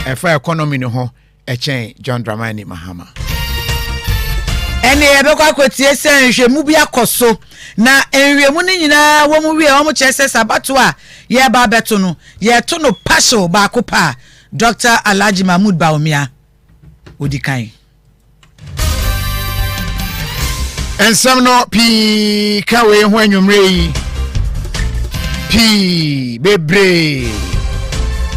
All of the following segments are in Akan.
efa economy no ho echen John Dramani Mahama ene ebekwa akotie se nhwemu bi akoso na enwemu ni nyina wo mu wie wo mu chese sabato a ye ba beto no ye to no partial ba kopa Dr. Alhaji Mahmoud Baumia odikan ensam no pi kawe ho anwumre yi pi bebre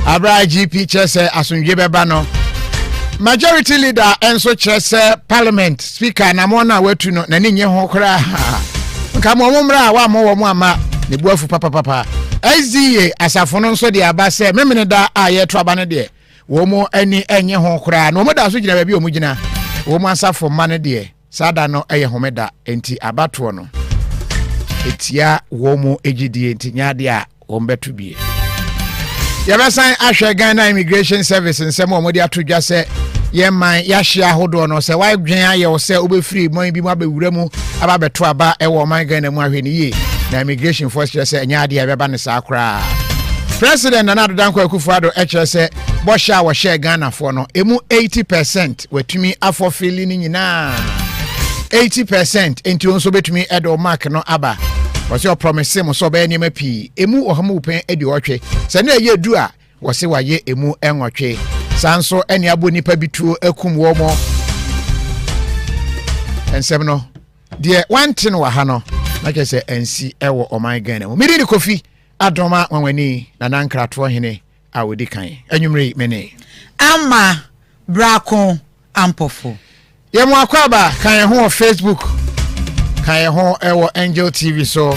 abra GP chese asunje beba no majority leader enso chese parliament speaker na mo na watu no na nye ho kra nka mo mra wa mo wo ama ne buafu papa SDA asafo no nso de aba se memene da a ye to aba ne de wo mo ani enye ho kra no mo da so gina ba bi o mo gina wo mo asafo ma ne de sada no eye homeda enti abato no etia wo mo ejidie enti nyade a wo mbeto bie yabasan ahwe Ghana Immigration Service nsem o mo de atodwa se ye man ya hia hodo no se why dwen aye wo se obefiri man bi mu abewura mu aba beto aba e wo man Ghana mu ahwe ni ye na immigration force se nyade a beba ne sa akra President Nana Danko Akufo-Addo se bo sha wo share Ghana for no emu 80% wetumi afọ fili ni nyina 80% enti onso betumi edo mark no aba wose o promise mo so be nyema pi emu ohamu pen edi otwe se na ye du a wose waye emu enwotwe sanso eni abo nipa bitu akum wo mo ensem no de wantin wa ha no na se ensi ewo oman Ghana mo miri ni Kofi Adoma wanwani na nankrato hene a wodi kan anwumre mene ama Brako ampofo yemo akwaba kan ho Facebook kan ho ewo Angel TV so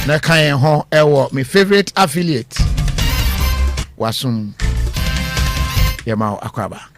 na kan ho ewo my favorite affiliate wasum yemo akwaba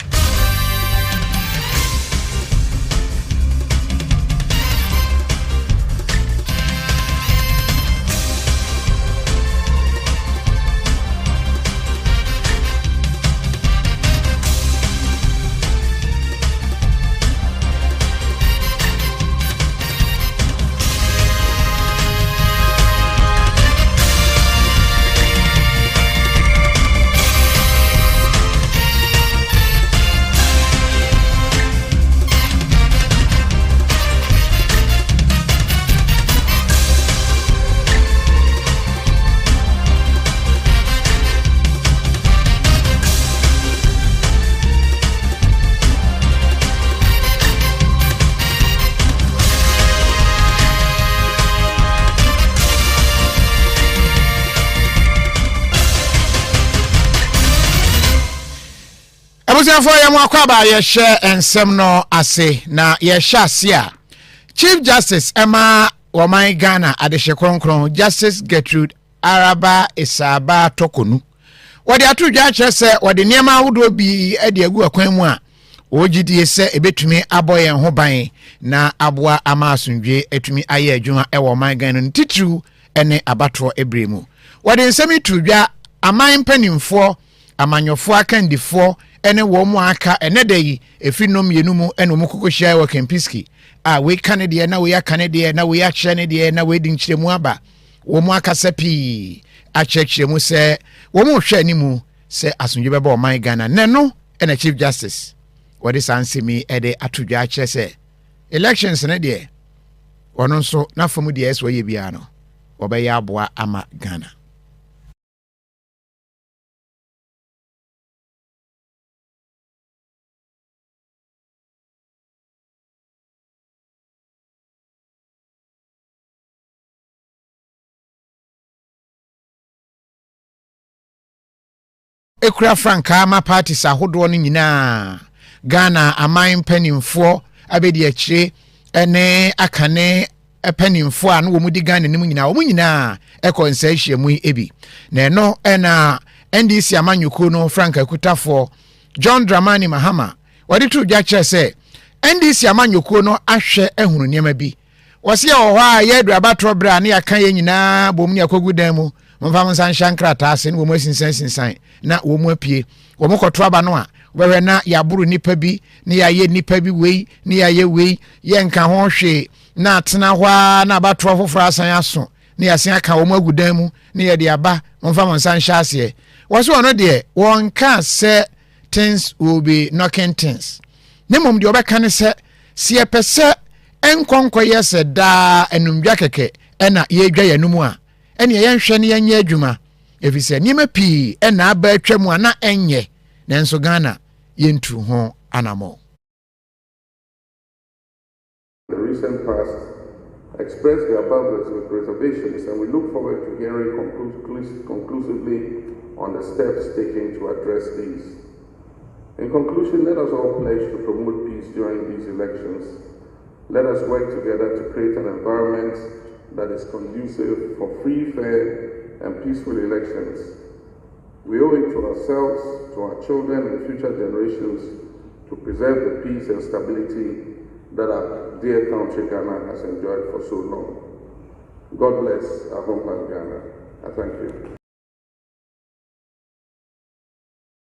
for yam akwaba ye share ensem no ase na ye shasia Chief Justice Emma Woman Ghana adehye kronkron Justice Gertrude Araba Isaba Tokonu wode atudwa kyerese wode niema ahodo bi ade agu akwan mu a wogidie se ebetumi aboye ho ban na aboa amasundwe etumi aye adwuma e Woman Ghana ntitru ene abato ebremu wode nsemi tudwa aman panimfo amanyofo akandifo ene wo mu aka ene dayi efinom yenumu ene mu kokohia wa Kempiski a we kanede na we akanede na we akyerene na we dinkyeremu aba wo mu aka sapi akyerkyeremu se wo mu hwe animu se asundwe beba Woman Ghana neno ene Chief Justice wodi sansemi ede atudwa akyere se elections ne de wono nso na famu de eso ye bia no wo be ya aboa ama Ghana ekura franka ma parties ahodo no nyina Ghana aman panimfo abedi akire ene akane panimfo a no wo mudi Ghana nim nyina wo nyina ekonsa hyiamu ebi na no ena NDC amanyuko no franka kutafo John Dramani Mahama wadi tu dwa kire se NDC amanyuko no ahwe ehunu niema bi wose ye ho a ye du abatro bra na yakan ye nyina bom ni akogudan mu mfam san shankrata ase ne wo mu sinsan na wo mu apie wo mu koto aba no a wewe na yaburu nipa bi ne yaye nipa bi wei ne yaye wei ye nka ho hwe na atena hwa na abatro foforo asan aso ne yasen aka wo mu agudan mu ne ye de aba mfam san hya ase wose wono de won ka se things will be knocking things. Nemom de obeka ne se sie pese enkonkɔ yese da enumdwa keke ena yedwa yanumu a ene yenhwe ne yenye adwuma efise nima pi ena aba atwam ana enye nenso Ghana yentu ho anamo. The recent past expressed the above reservations, and we look forward to hearing conclusively on the steps taken to address these. In conclusion, let us all pledge to promote peace during these elections. Let us work together to create an environment that is conducive for free, fair, and peaceful elections. We owe it to ourselves, to our children and future generations to preserve the peace and stability that our dear country Ghana has enjoyed for so long. God bless our homeland Ghana. I thank you.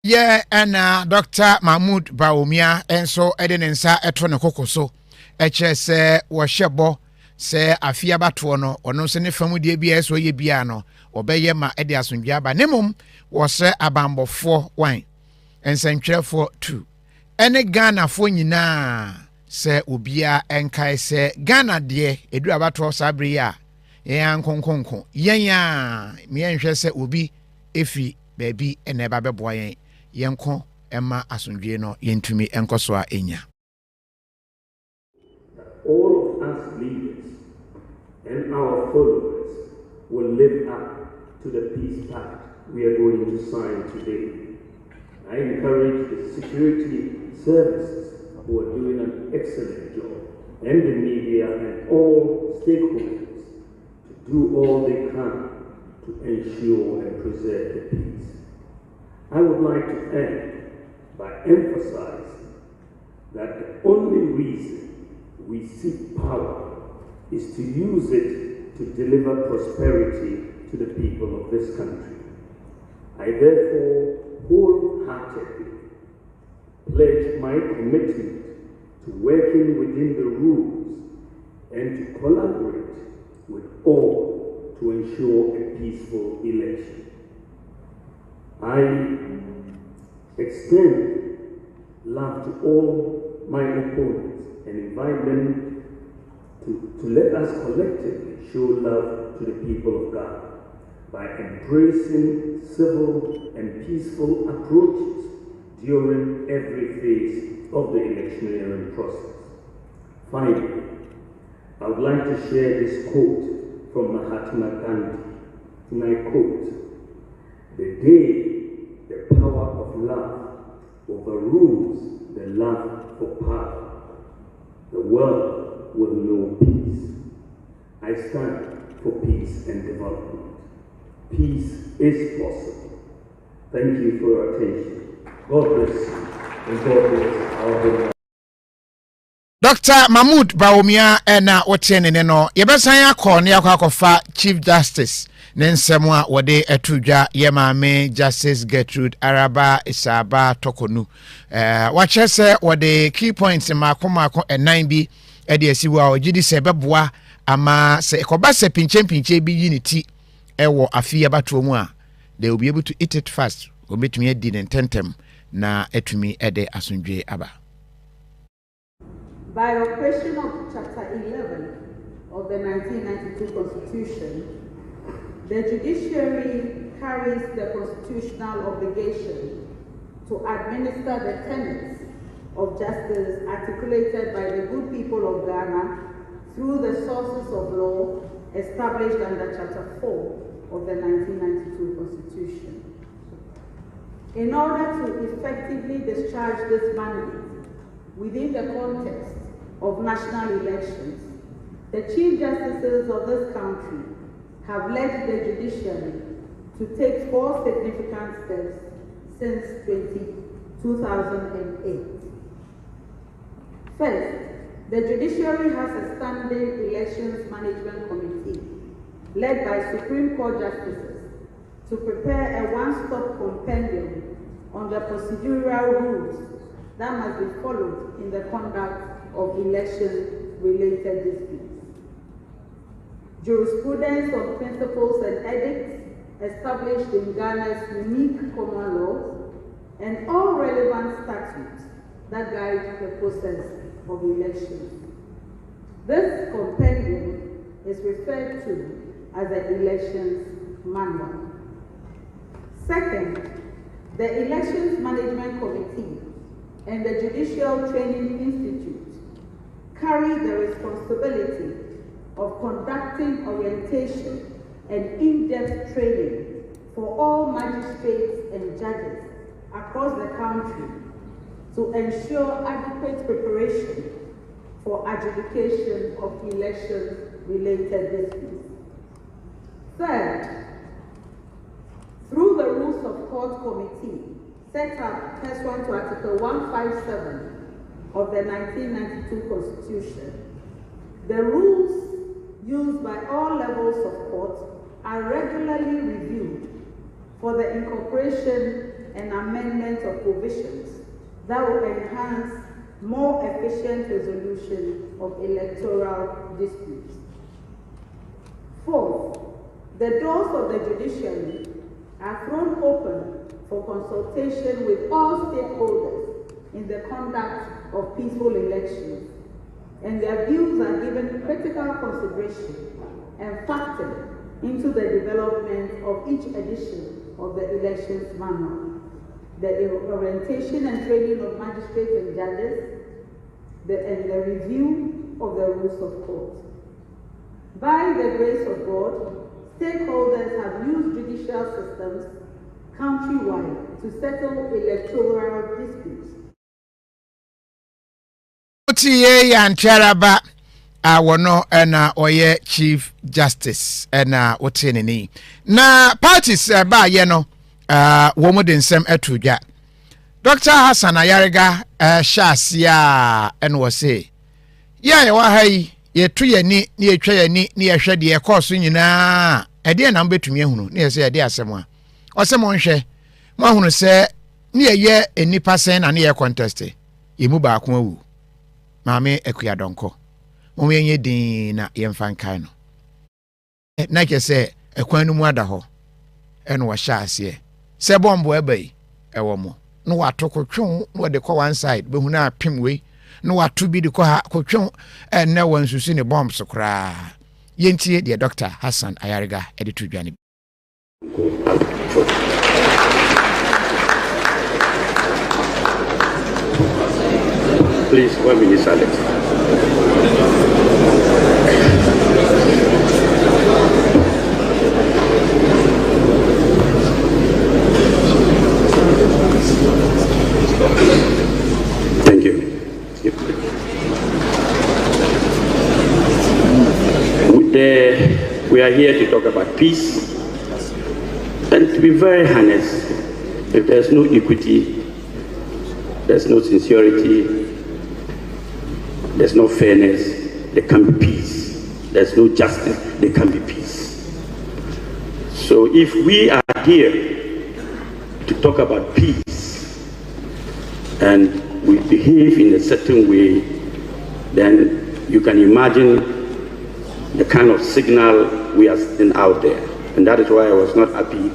Yeah, and Dr. Mahmoud Baumia enso edenensa eto ne kokoso eche se wo hyebo se afia bato no ono se ne famu de bia so ye bia no obeye ma ede asondwa ba nemom wo se abambofo wan ensentwerefo 2 ene Ghana fo nyina se obia enkai se Ghana de edu abato sabre ya yan konkonko yenya me enhwe se obi efi baby ene ba beboa yen yenko emma asundwe no yentumi enkoso a enya. All of us leaders and our followers will live up to the peace pact we are going to sign today. I encourage the security services who are doing an excellent job, and the media and all stakeholders to do all they can to ensure and preserve the peace. I would like to end by emphasizing that the only reason we seek power is to use it to deliver prosperity to the people of this country. I therefore wholeheartedly pledge my commitment to working within the rules and to collaborate with all to ensure a peaceful election. I extend love to all my opponents and invite them to let us collectively show love to the people of God by embracing civil and peaceful approaches during every phase of the electioneering process. Finally, I would like to share this quote from Mahatma Gandhi, and I quote, "The day the power of love overrules the love for power, the world will know peace." I stand for peace and development. Peace is possible. Thank you for your attention. God bless you, and God bless our good. Dr. Mahmoud Baumia ena wotiene no yebesan akọ ne akọfa Chief Justice nensemwa wode etudwa yemame Justice Gertrude Araba Isaba Tokonu wachese wode key points mako enan bi ede asiwa ogidi se beboa ama se ekoba se pinche bi unity ewo afia bato mu a they will be able to eat it fast obetumi edi nententem na etumi ede asundwe aba. By operation of Chapter 11 of the 1992 Constitution, the Judiciary carries the constitutional obligation to administer the tenets of justice articulated by the good people of Ghana through the sources of law established under Chapter 4 of the 1992 Constitution. In order to effectively discharge this mandate within the context of national elections, the Chief Justices of this country have led the Judiciary to take 4 significant steps since 2008. First, the Judiciary has a standing elections management committee led by Supreme Court justices to prepare a one-stop compendium on the procedural rules that must be followed in the conduct of election-related disputes. Jurisprudence on principles and edicts established in Ghana's unique common laws and all relevant statutes that guide the process of elections. This compendium is referred to as the Elections Manual. Second, the Elections Management Committee and the Judicial Training Institute carry the responsibility of conducting orientation and in-depth training for all magistrates and judges across the country to ensure adequate preparation for adjudication of election-related disputes. Third, through the Rules of Court Committee set up pursuant to Article 157 of the 1992 Constitution, the rules used by all levels of court are regularly reviewed for the incorporation and amendment of provisions that will enhance more efficient resolution of electoral disputes. Fourth, the doors of the judiciary are thrown open for consultation with all stakeholders in the conduct of peaceful elections, and their views are given critical consideration and factored into the development of each edition of the Elections Manual, the orientation and training of magistrates and judges, and the review of the rules of court. By the grace of God, stakeholders have used judicial systems countrywide to settle electoral disputes. Yancharaba wono na oye Chief Justice na woteneni na parties ba ye no wo mo de nsem atudwa Dr. Hassan Ayariga shasia en wo se ya ye wa hai ye tu ye ni ye twa ye ni ye hwe de ye course nyina e de na mbetumi ehunu ne ye se ye de asem a osemo nhwe mo ahunu se ne ye enipa sen na ne ye contest ye mu ba ko awu Mame ekuya donko. Mwe nye din na yemfa nkai no. Na ke se ekwan nu mu ada ho. Eno wa sha ase. Se bombo ebai ewo mo. No wa to kotwon no de ko one side be hu na pim we. No wa to bi de ko ha kotwon na wan susu ne bombs kra. Yentie de Dr. Hassan Ayariga editu dwane. Please, 1 minute silence. Thank you. We are here to talk about peace. And to be very honest, if there's no equity, there's no sincerity, there's no fairness, there can be peace. There's no justice, there can be peace. So if we are here to talk about peace and we behave in a certain way, then you can imagine the kind of signal we are sending out there. And that is why I was not happy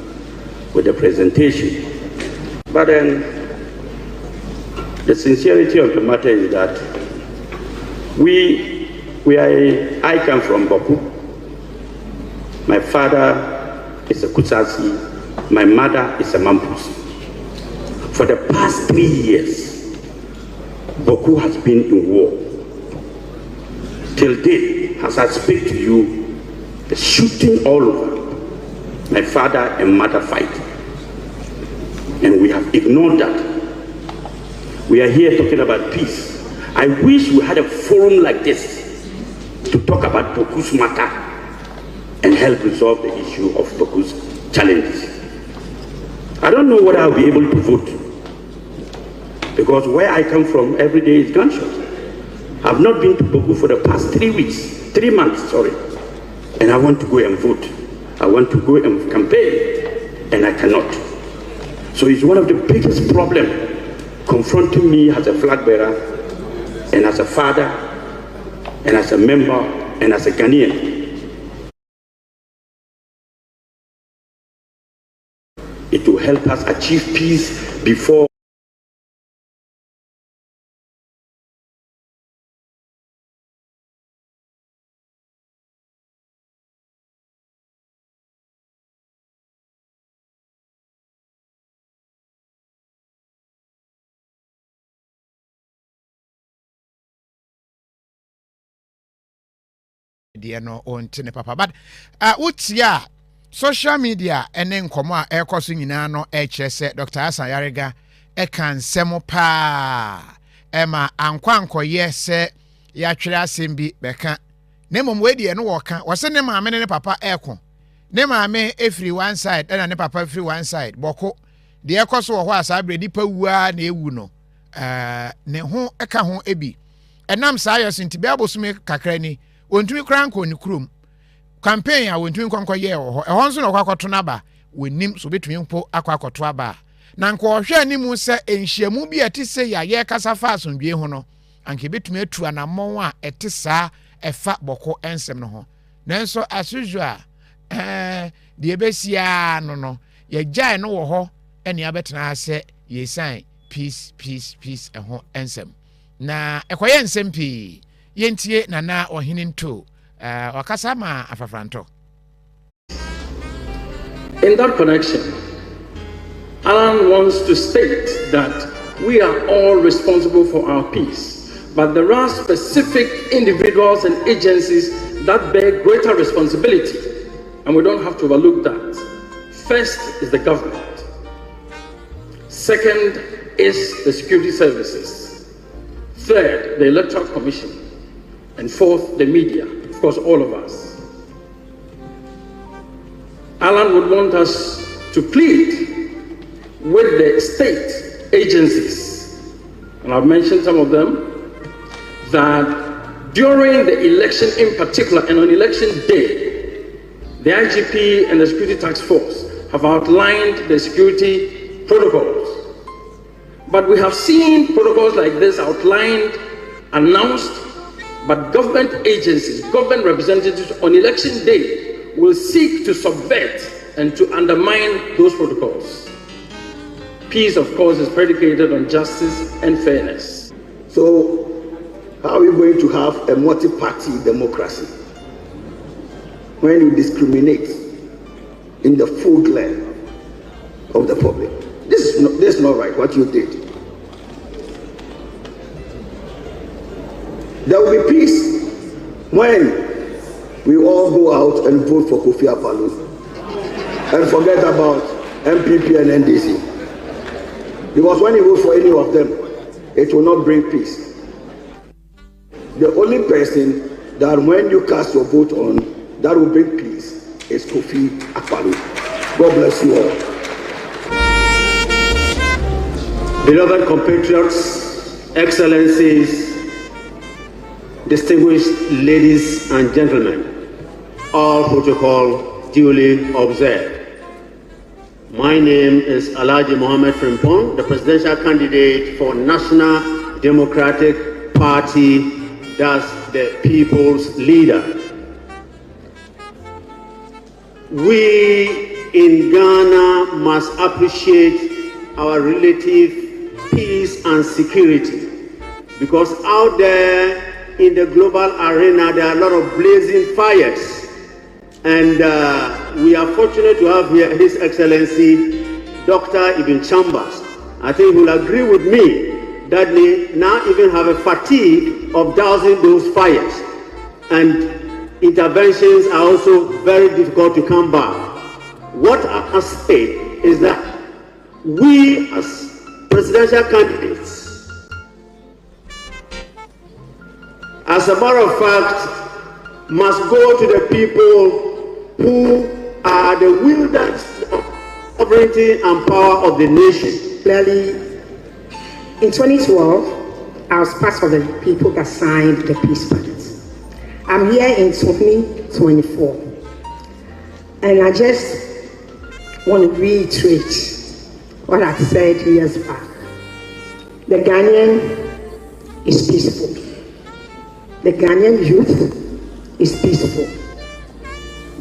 with the presentation. But then the sincerity of the matter is that I come from Brako. My father is a Kutsasi. My mother is a Mampus. For the past 3 years, Brako has been in war. Till date, as I speak to you, the shooting all over. My father and mother fight. And we have ignored that. We are here talking about peace. I wish we had a forum like this to talk about Brako's matter and help resolve the issue of Brako's challenges. I don't know whether I'll be able to vote, because where I come from every day is gunshot. I've not been to Brako for the past 3 months, and I want to go and vote. I want to go and campaign, and I cannot. So it's one of the biggest problems confronting me as a flag bearer, and as a father, and as a member, and as a Ghanaian. It will help us achieve peace before deɛ no ɔntene papa but wotia social media ene nkomo a ekoso nyina no ekyerɛ sɛ Dr. Hassan Yarega eka nsɛm pa ema ankwankoye sɛ yatwere asɛm bi bɛka ne mom wedi no wɔka wɔsɛ ne maame ne papa eko ne maame every one side ɛna ne papa every one side bɔko de ekoso wɔ hɔ asa bre nipa wua na ewu no ne ho eka ho ebi enam saa yɛ senti bɛ abosume kakra ni ontumi kranko ni krom campaign a wontumi nkonko ye ho ehon so na kwakoto na ba wonim so betumi mpo akwakoto aba na nko ohwe animu se enhyiamu bi ate se ya ye kasa fa asondwe ho no anke betumi atu anamon a ete saa efa boko ensem no ho nanso as usual de ebesia no ye gyae no wo ho ene abetena se ye sign peace eho ensem na ekoye ensem pi yentie nana ohene nto wakasama afafranto. In that connection, Alan wants to state that we are all responsible for our peace, but there are specific individuals and agencies that bear greater responsibility, and we don't have to overlook that. First is the government. Second is the security services. Third, the Electoral Commission. And fourth, the media. Of course, all of us. Alan would want us to plead with the state agencies, and I've mentioned some of them, that during the election in particular and on election day, the IGP and the Security Task Force have outlined the security protocols. But we have seen protocols like this outlined, announced, but government agencies, government representatives on election day will seek to subvert and to undermine those protocols. Peace, of course, is predicated on justice and fairness. So, how are we going to have a multi-party democracy when you discriminate in the full glare of the public? This is not right, what you did. There will be peace when we all go out and vote for Kofi and forget about MPP and NDC. Because when you vote for any of them, it will not bring peace. The only person that when you cast your vote on, that will bring peace is Kofi Akpaloo. God bless you all. Beloved compatriots, excellencies, distinguished ladies and gentlemen, all protocol duly observed. My name is Alhaji Mohammed Frimpong, the presidential candidate for National Democratic Party, that's the people's leader. We in Ghana must appreciate our relative peace and security, because out there in the global arena, there are a lot of blazing fires. And we are fortunate to have here His Excellency, Dr. Ibn Chambers. I think he will agree with me that they now even have a fatigue of dousing those fires. And interventions are also very difficult to come by. What I must say is that we as presidential candidates, as a matter of fact, must go to the people who are the wielders of sovereignty and power of the nation. Clearly, in 2012, I was part of the people that signed the peace pact. I'm here in 2024, and I just want to reiterate what I said years back. The Ghanaian is peaceful. The Ghanaian youth is peaceful.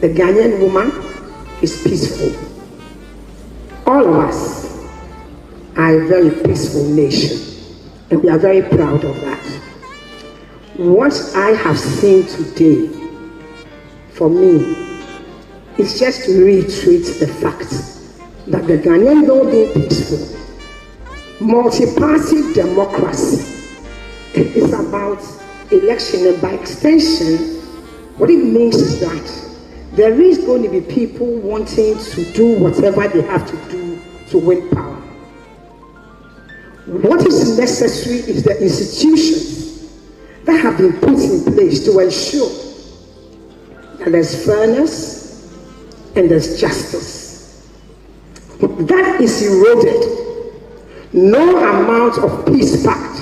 The Ghanaian woman is peaceful. All of us are a very peaceful nation, and we are very proud of that. What I have seen today, for me, is just to reiterate the fact that the Ghanaian, though being peaceful, multi-party democracy is about election, and by extension, What it means is that there is going to be people wanting to do whatever they have to do to win power. What is necessary is the institutions that have been put in place to ensure that there's fairness and there's justice. That is eroded. No amount of peace pact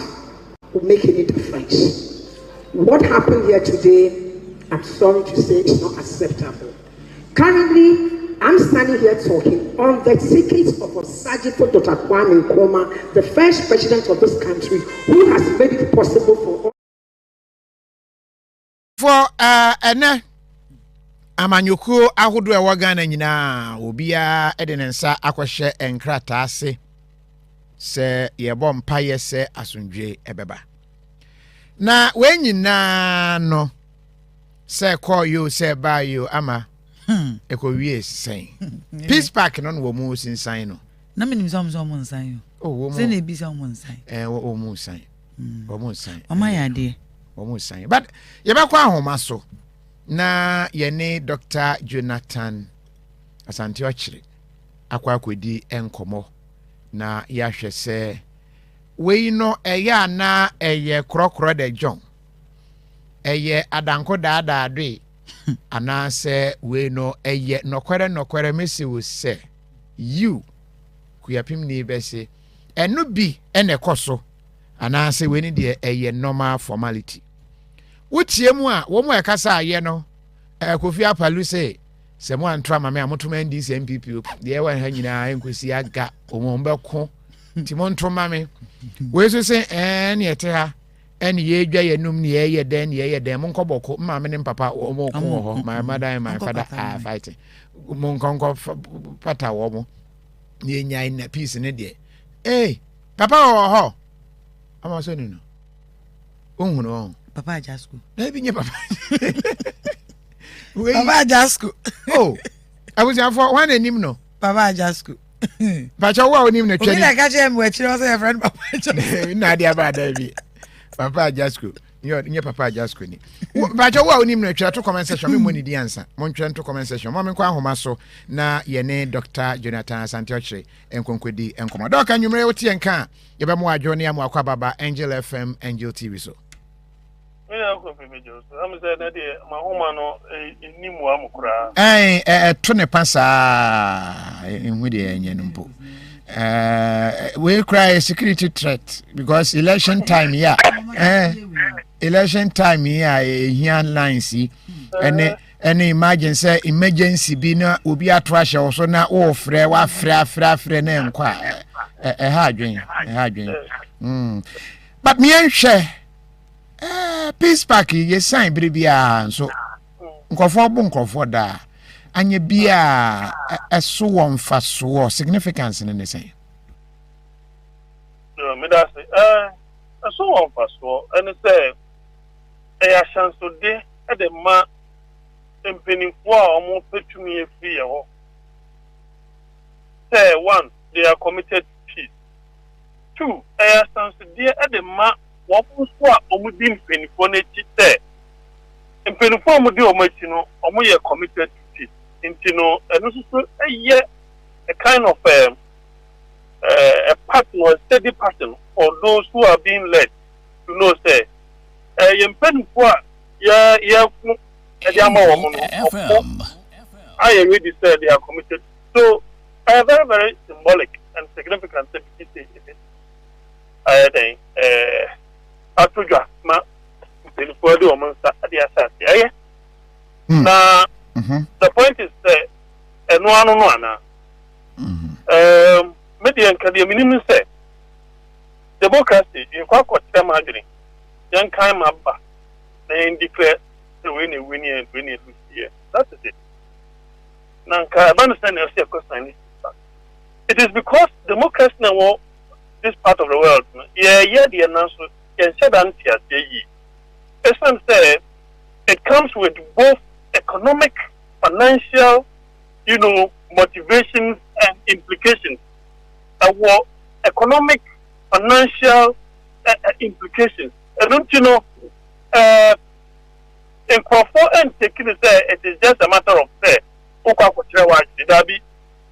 will make any difference. What happened here today, I'm sorry to say, is not acceptable. Currently, I'm standing here talking on the ticket of a surgical Dr. Kwame Nkrumah, the first president of this country, who has made it possible for amanyoko ahodo e wagana nyina obia edenensa akwhye enkrata ase se yebo mpaye se asundwe ebeba na wenyina no se call you se ba you ama ekowie sen peace park no wo mu sinsan no na menim so mo nsan yo wo mu se na bi so mo nsan wo mu nsan wo mu nsan mama ya de wo mu nsan but ye be kwa ahoma so na yene Dr. Jonathan Asante Ochire akwa akodi enkomo na yahwe se we no eya na eye krokro de John eye adanko daada adwe ana se we no eye nokwere mesi wo se you kuyapim ni be se eno bi ene koso ana se we ni de eye normal formality wotie mu a wo mu ekasa aye no Kofi apalu se mo antra mame amotoma ndi se MPP de wa ha nyina enkosi aga omombeko timo ntoma me we so se ne ete ha ene ye dwa ye num ne ye den mo nkoboko mame ne papa mo ko ho my mother and my father are fighting mo nkonko pata wo mo ne nya na peace ne de papa ho ama so ni no ohunu papa Jasco na bi nye papa Papa Jasco. Oh, I was for one enim no. Papa Jasco. Pacha wa onim na twani. I catch him we chiro say friend Papa Jasco. Na dia ba da bi. Papa Jasco. Nye Papa Jasco ni. Pacha wa onim na twira to comment section me money di ansa. Mon twira to comment section. Mo me kwa ahoma so na ye ne Dr. Jonathan Asante Ochire enkonkwedi enkomo. Doka nwumre wote enka ye be mo adwo ne am akwa baba Angel FM Angel TV so. I'm saying that my home no nimu amukura. To ne pasa in the enyenumpo. We cry security threat because election time here. Election time here here lines see any emergency be no obi atrash also na o frɛ wa frɛ na nkwa ha adwen but me enhwɛ peace park ye sign bibia so nkofo bo nkofo da anye bia eso wonfa so significance ne say no me da say eso wonfa so and say a chance to dey e de ma empenifo a omo petumi efi ho say one they are committed to peace. Two a chance to dey e de ma wapu so omudin penifo na chite penifo omudi omachi no omoye committed to peace intino eno so eye a kind of a partner, a steady pattern for those who are being led to know say penifo ya ediama womo I already said they are committed, so very very symbolic and significant atujwa ma penifo de womo nsa ade asase na the point is eno anu no ana media nkade minim say democracy in kwa kwatira madwene yan kan maba na in declare the winning and winning here. That is it. Nanka understand your question. It is because democracy now this part of the world the announcement it comes with both economic, financial, motivations and implications. Economic, financial implications. And don't in Crawford and taking it say it is just a matter of say, okay, what that be.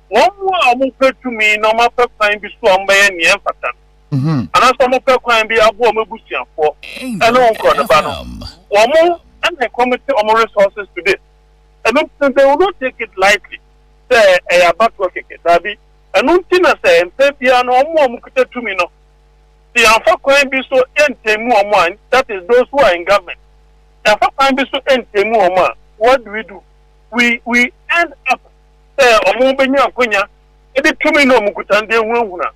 One more to me, no matter fine be so on by any emphasis. And as some of the crime be a woman bushing for and on the banner. One more and the committee on resources today. And they will not take it lightly. Say about working it, that be. And no thing I say, and pay piano more to me. No, the alpha crime be so more one, that is those who are in government. The alpha crime be so more one. What do? We end up there or Mubenya Kunya, it is coming on Mukutande Wuna,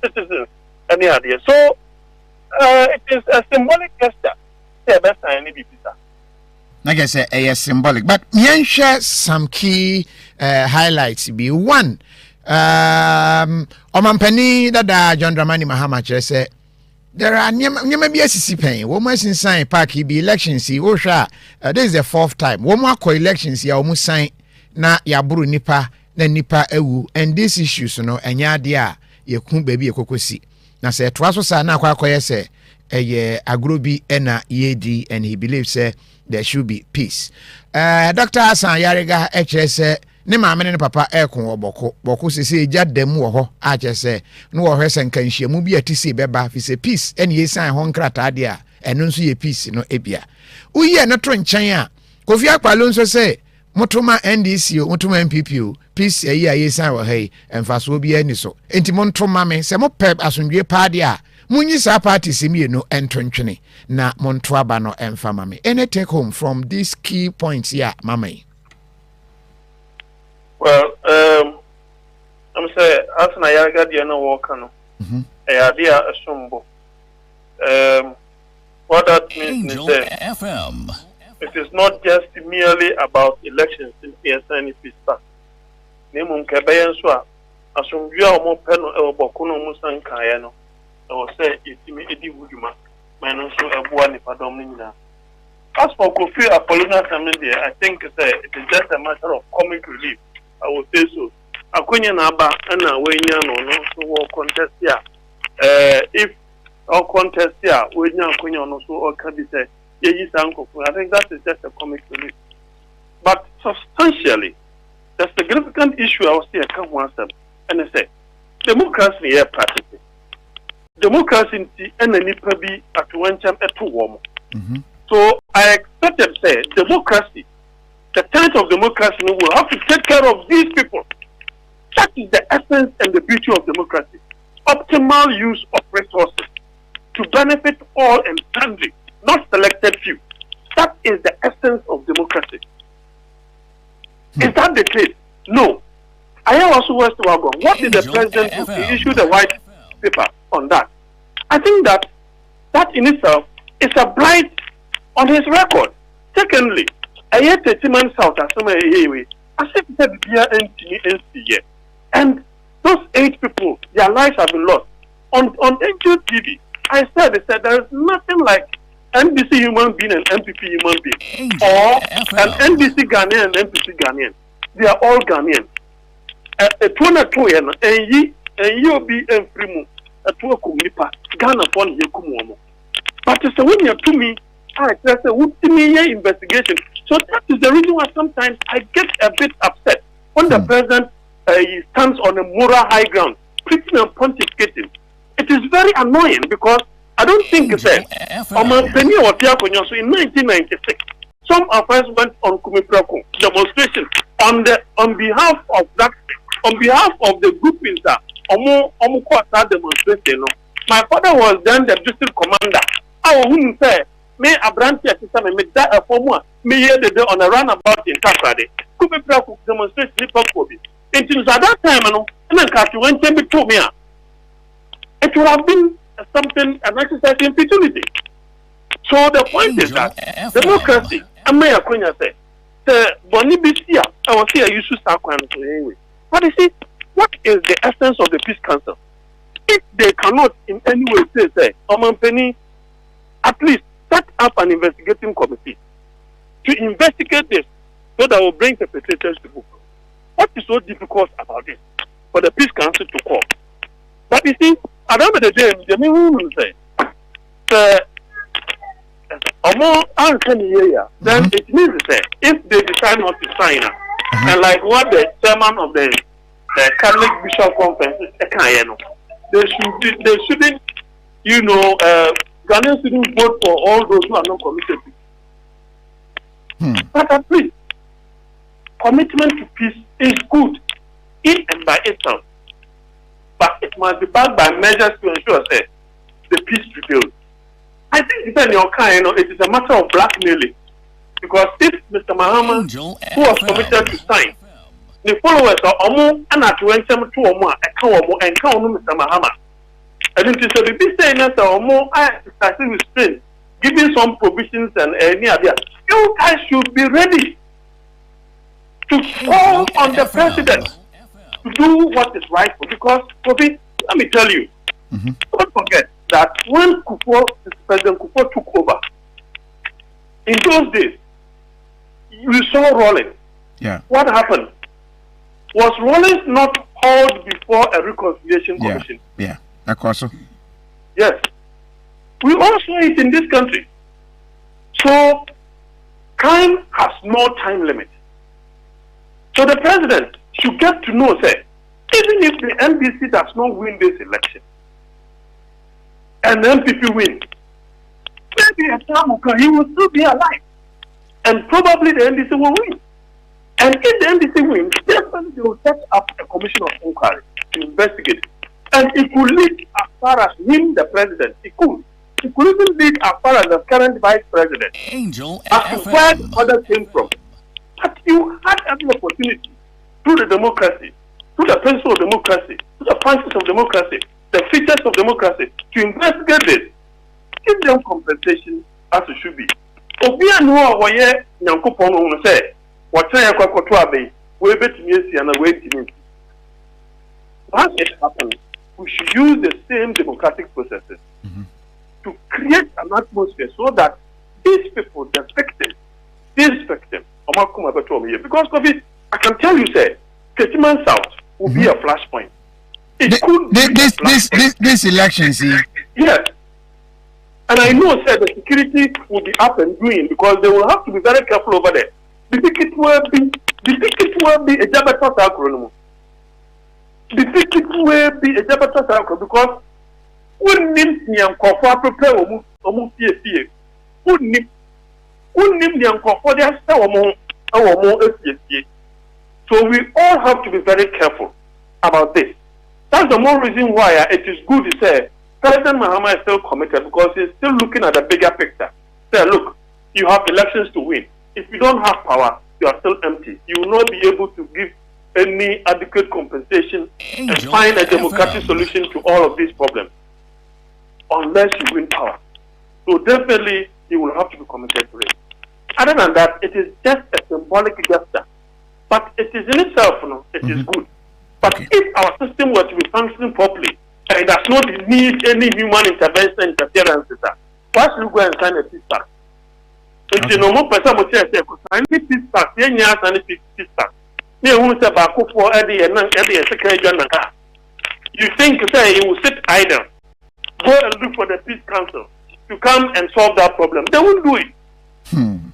citizens, any idea. So it is a symbolic gesture. Say best I need pizza. Like I say, a symbolic, but me share some key highlights. Be one. Omampani that John Dramani Mahama say there are never be a CCP. Woman since sign parky be elections. Osha, this is the fourth time. Woman co elections ya almost sign na yaburu nipa na nipa ewu, and these issues and ya dia ye kun baby kokosi. Na say twaso sa na kwa say agrobi ena yedi, and he believes there should be peace. Dr. Hassan Yariga HS ne maame ne papa ekon boko sese eja dem wo ho a chese no wo hwese nkanhia mu bi atisi beba fi se peace ene ye san ho nkrata de a eno nso ye peace no ebia uye no to nchen a Kofi Akpalo nso se motoma NDC o motoma MPP o peace ye san wo hai emfaso bi ani so enti montoma me se mo pep asundwe pa de a munyi sa party simi no entontwene na monto aba no emfama me any take home from these key points here mama. Well, I'm saying, as I got the other worker, no, a sumbo. What that means is that it is not just merely about elections in PSN peace pact. Name Kabayan Swa, as from you are more pen or Bokuno Musan Kayano, I will say it's immediately Wujuma, minus a one predominant. As for Kofi Apollina Samuel, I think it is just a matter of comic relief. I will say so. Akunya naba ana wenya no so wo contest ya. If our contest ya wenya akunya no so o can be say ye sanko. I think that is just a comic relief. But substantially, the significant issue I will say I can answer. And I say democracy here practically. Democracy and any be at one time at 2 warm. So I expected say democracy. The tenets of democracy will have to take care of these people. That is the essence and the beauty of democracy. Optimal use of resources to benefit all and sundry, not selected few. That is the essence of democracy. Is that the case? No. I am also West Wagon. What is the president who issued the white paper on that? I think that in itself is a blight on his record. Secondly, I had a man south as some way. I said that NTNC, and those 8 people, their lives have been lost. On NGO TV, they said there is nothing like NBC human being and MPP human being, or an NBC Ghanaian and MPC Ghanaian. They are all Ghanaian. A 2 and you be a free a 2 kumipa Ghana upon Yakumo. But it's a when you're to me, I say, what to me investigation. So that is the reason why sometimes I get a bit upset when the president stands on a moral high ground, preaching and pontificating. It is very annoying because I don't think it's in 1996, some of us went on Brako demonstration on behalf of that, on behalf of the groupings that demonstration. My father was then the district commander. I wouldn't say, may a branch system and make that a former me hear the day on a runabout in Saturday. Could be demonstrate sleeper Kofi. It is at that time, and then Kasi went to me. It would have been something, an exercise in futility. So the point is that democracy, and may I say, the Bonibisia, I was here, you should start anyway. But you see, what is the essence of the Peace Council? If they cannot in any way say, Omanpenny, at least set up an investigating committee to investigate this so that will bring perpetrators to book. What is so difficult about this? For the Peace Council to call. But you see, at the end of the day, the main will say, Omo answer here. Then it means that if they decide not to sign, and like what the chairman of the Catholic Bishop Conference they shouldn't, you know, Ghanaians shouldn't vote for all those who are not committed to. But please, commitment to peace is good in and by itself, but it must be backed by measures to ensure that the peace prevails. I think depending on kind, it is a matter of blackmailing, because if Mr. Mahama, who was committed to sign, the followers are almost and at when some two or more and count Mr. Mahama. I think it should be saying that more I with Spain, giving some provisions and any idea. You guys should be ready to call on the president to do what is rightful, because Kofi, let me tell you, don't forget that when President Kufuor took over, in those days, we saw Rawlings. Yeah. What happened? Was Rawlings not called before a reconciliation commission? Yeah, of course. Yes. We all saw it in this country. So, crime has no time limit. So the president should get to know, say, even if the NDC does not win this election, and the MPP win, maybe a time will come, he will still be alive. And probably the NDC will win. And if the NDC wins, definitely they will set up a commission of inquiry to investigate. And it could lead as far as him, the president. It could. It could even lead as far as the current vice president. As to where the order came from. But you had every opportunity through the democracy, through the principle of democracy, through the functions of democracy, the features of democracy, to investigate this. Give them compensation as it should be. Obia no wa ye nyankopon no say what say kwakoto abai we betimi esi na we timi. Once it happens, we should use the same democratic processes to create an atmosphere so that these people, the victims, because Kofi, I can tell you, say, Ketiman South will be a flashpoint. It could be this election, see? Yes. And I know, sir, the security will be up and doing because they will have to be very careful over there. The ticket will be a Jabata Sakrono. The ticket will be a Jabata Sakro because wouldn't Niam Kofa prepare almost PSA. Wouldn't Niam Kofa their more PSA. So we all have to be very careful about this. That's the more reason why it is good to say President Mahama is still committed because he's still looking at the bigger picture. Say, look, you have elections to win. If you don't have power, you are still empty. You will not be able to give any adequate compensation and find a democratic solution to all of these problems unless you win power. So definitely, you will have to be committed to it. Other than that, it is just a symbolic gesture. But it is in itself, it is good. But if our system were to be functioning properly, and it does not need any human intervention and interference, why should we go and sign a peace pact? If you know more person will say, sign a peace pact, then you have a peace pact. You say Brako for Eddie and Secretary General. You think say he will sit idle, go and look for the peace council to come and solve that problem? They won't do it.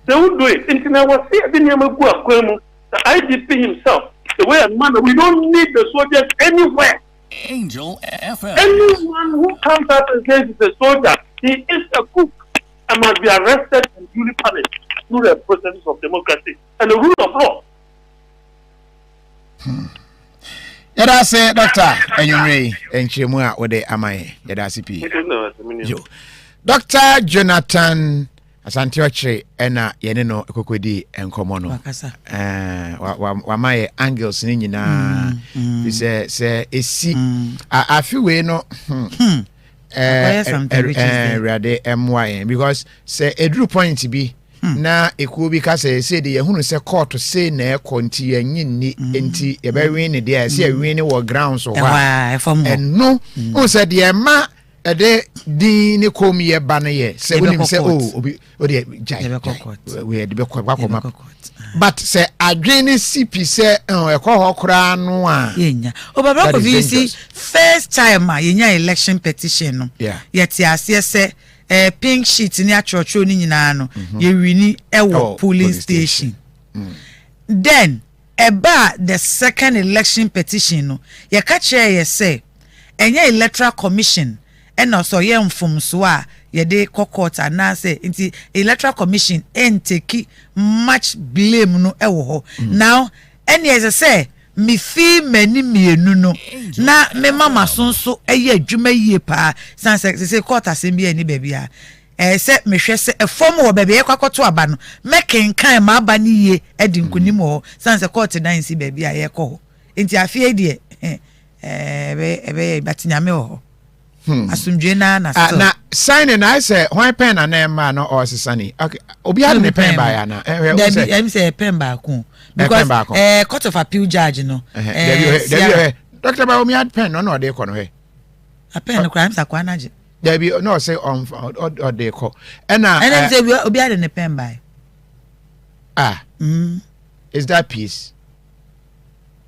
They won't do it. The IGP himself, the way a man, we don't need the soldiers anywhere. Angel FM. Anyone who comes out and says he's a soldier, he is a cook and must be arrested and duly punished through the process of democracy and the rule of law. Yada say, Doctor, and you may, and Chimua, or the Amai, Yada CP. Dr. Jonathan Asantioche, ena yeneno kokodi enkomono. Wamaye angles nina. Se esi afiwe no. Rade MY because say edru point bi na ekuo bi ka say the yehunu say court say na ekonti yanyini enti e be win ne dia say win wo ground so ha. And no, o say the ma ede din ne kom ye ba na ye say unim say obi odi jai we de be kwakoma but say adwene CP say ekọ ho kra no a yenya Brako see first time yenya election petition no yet ase say pink sheet ni achrocho ni nyina no ye wini ewo polling station. Then about the second election petition no ye ka kire ye say enye electoral commission and also ye mfom so a ye de court and say nti electoral commission take much blame no ewo ho. Now any as I say mi fi mani mienu no na me mama sonso eye adwuma yie pa san say court asem bi ani bebia se me hwe se efom wo bebia kwakoto aba no mekenkan ma aba ni yie edi nkunim ho san say court dan si bebia ye kɔ ho enti afie die ebe batinyame ho asumdwe na so na sign na say why pen na ma no or sisani okay obi had me pen ba ya na em say pen ba ku because court of appeal judge no Dr. Baomi had pen no dey ko no he a pen no crime sa kwa na je there be no say on or dey ko and say obi had the pen by is that peace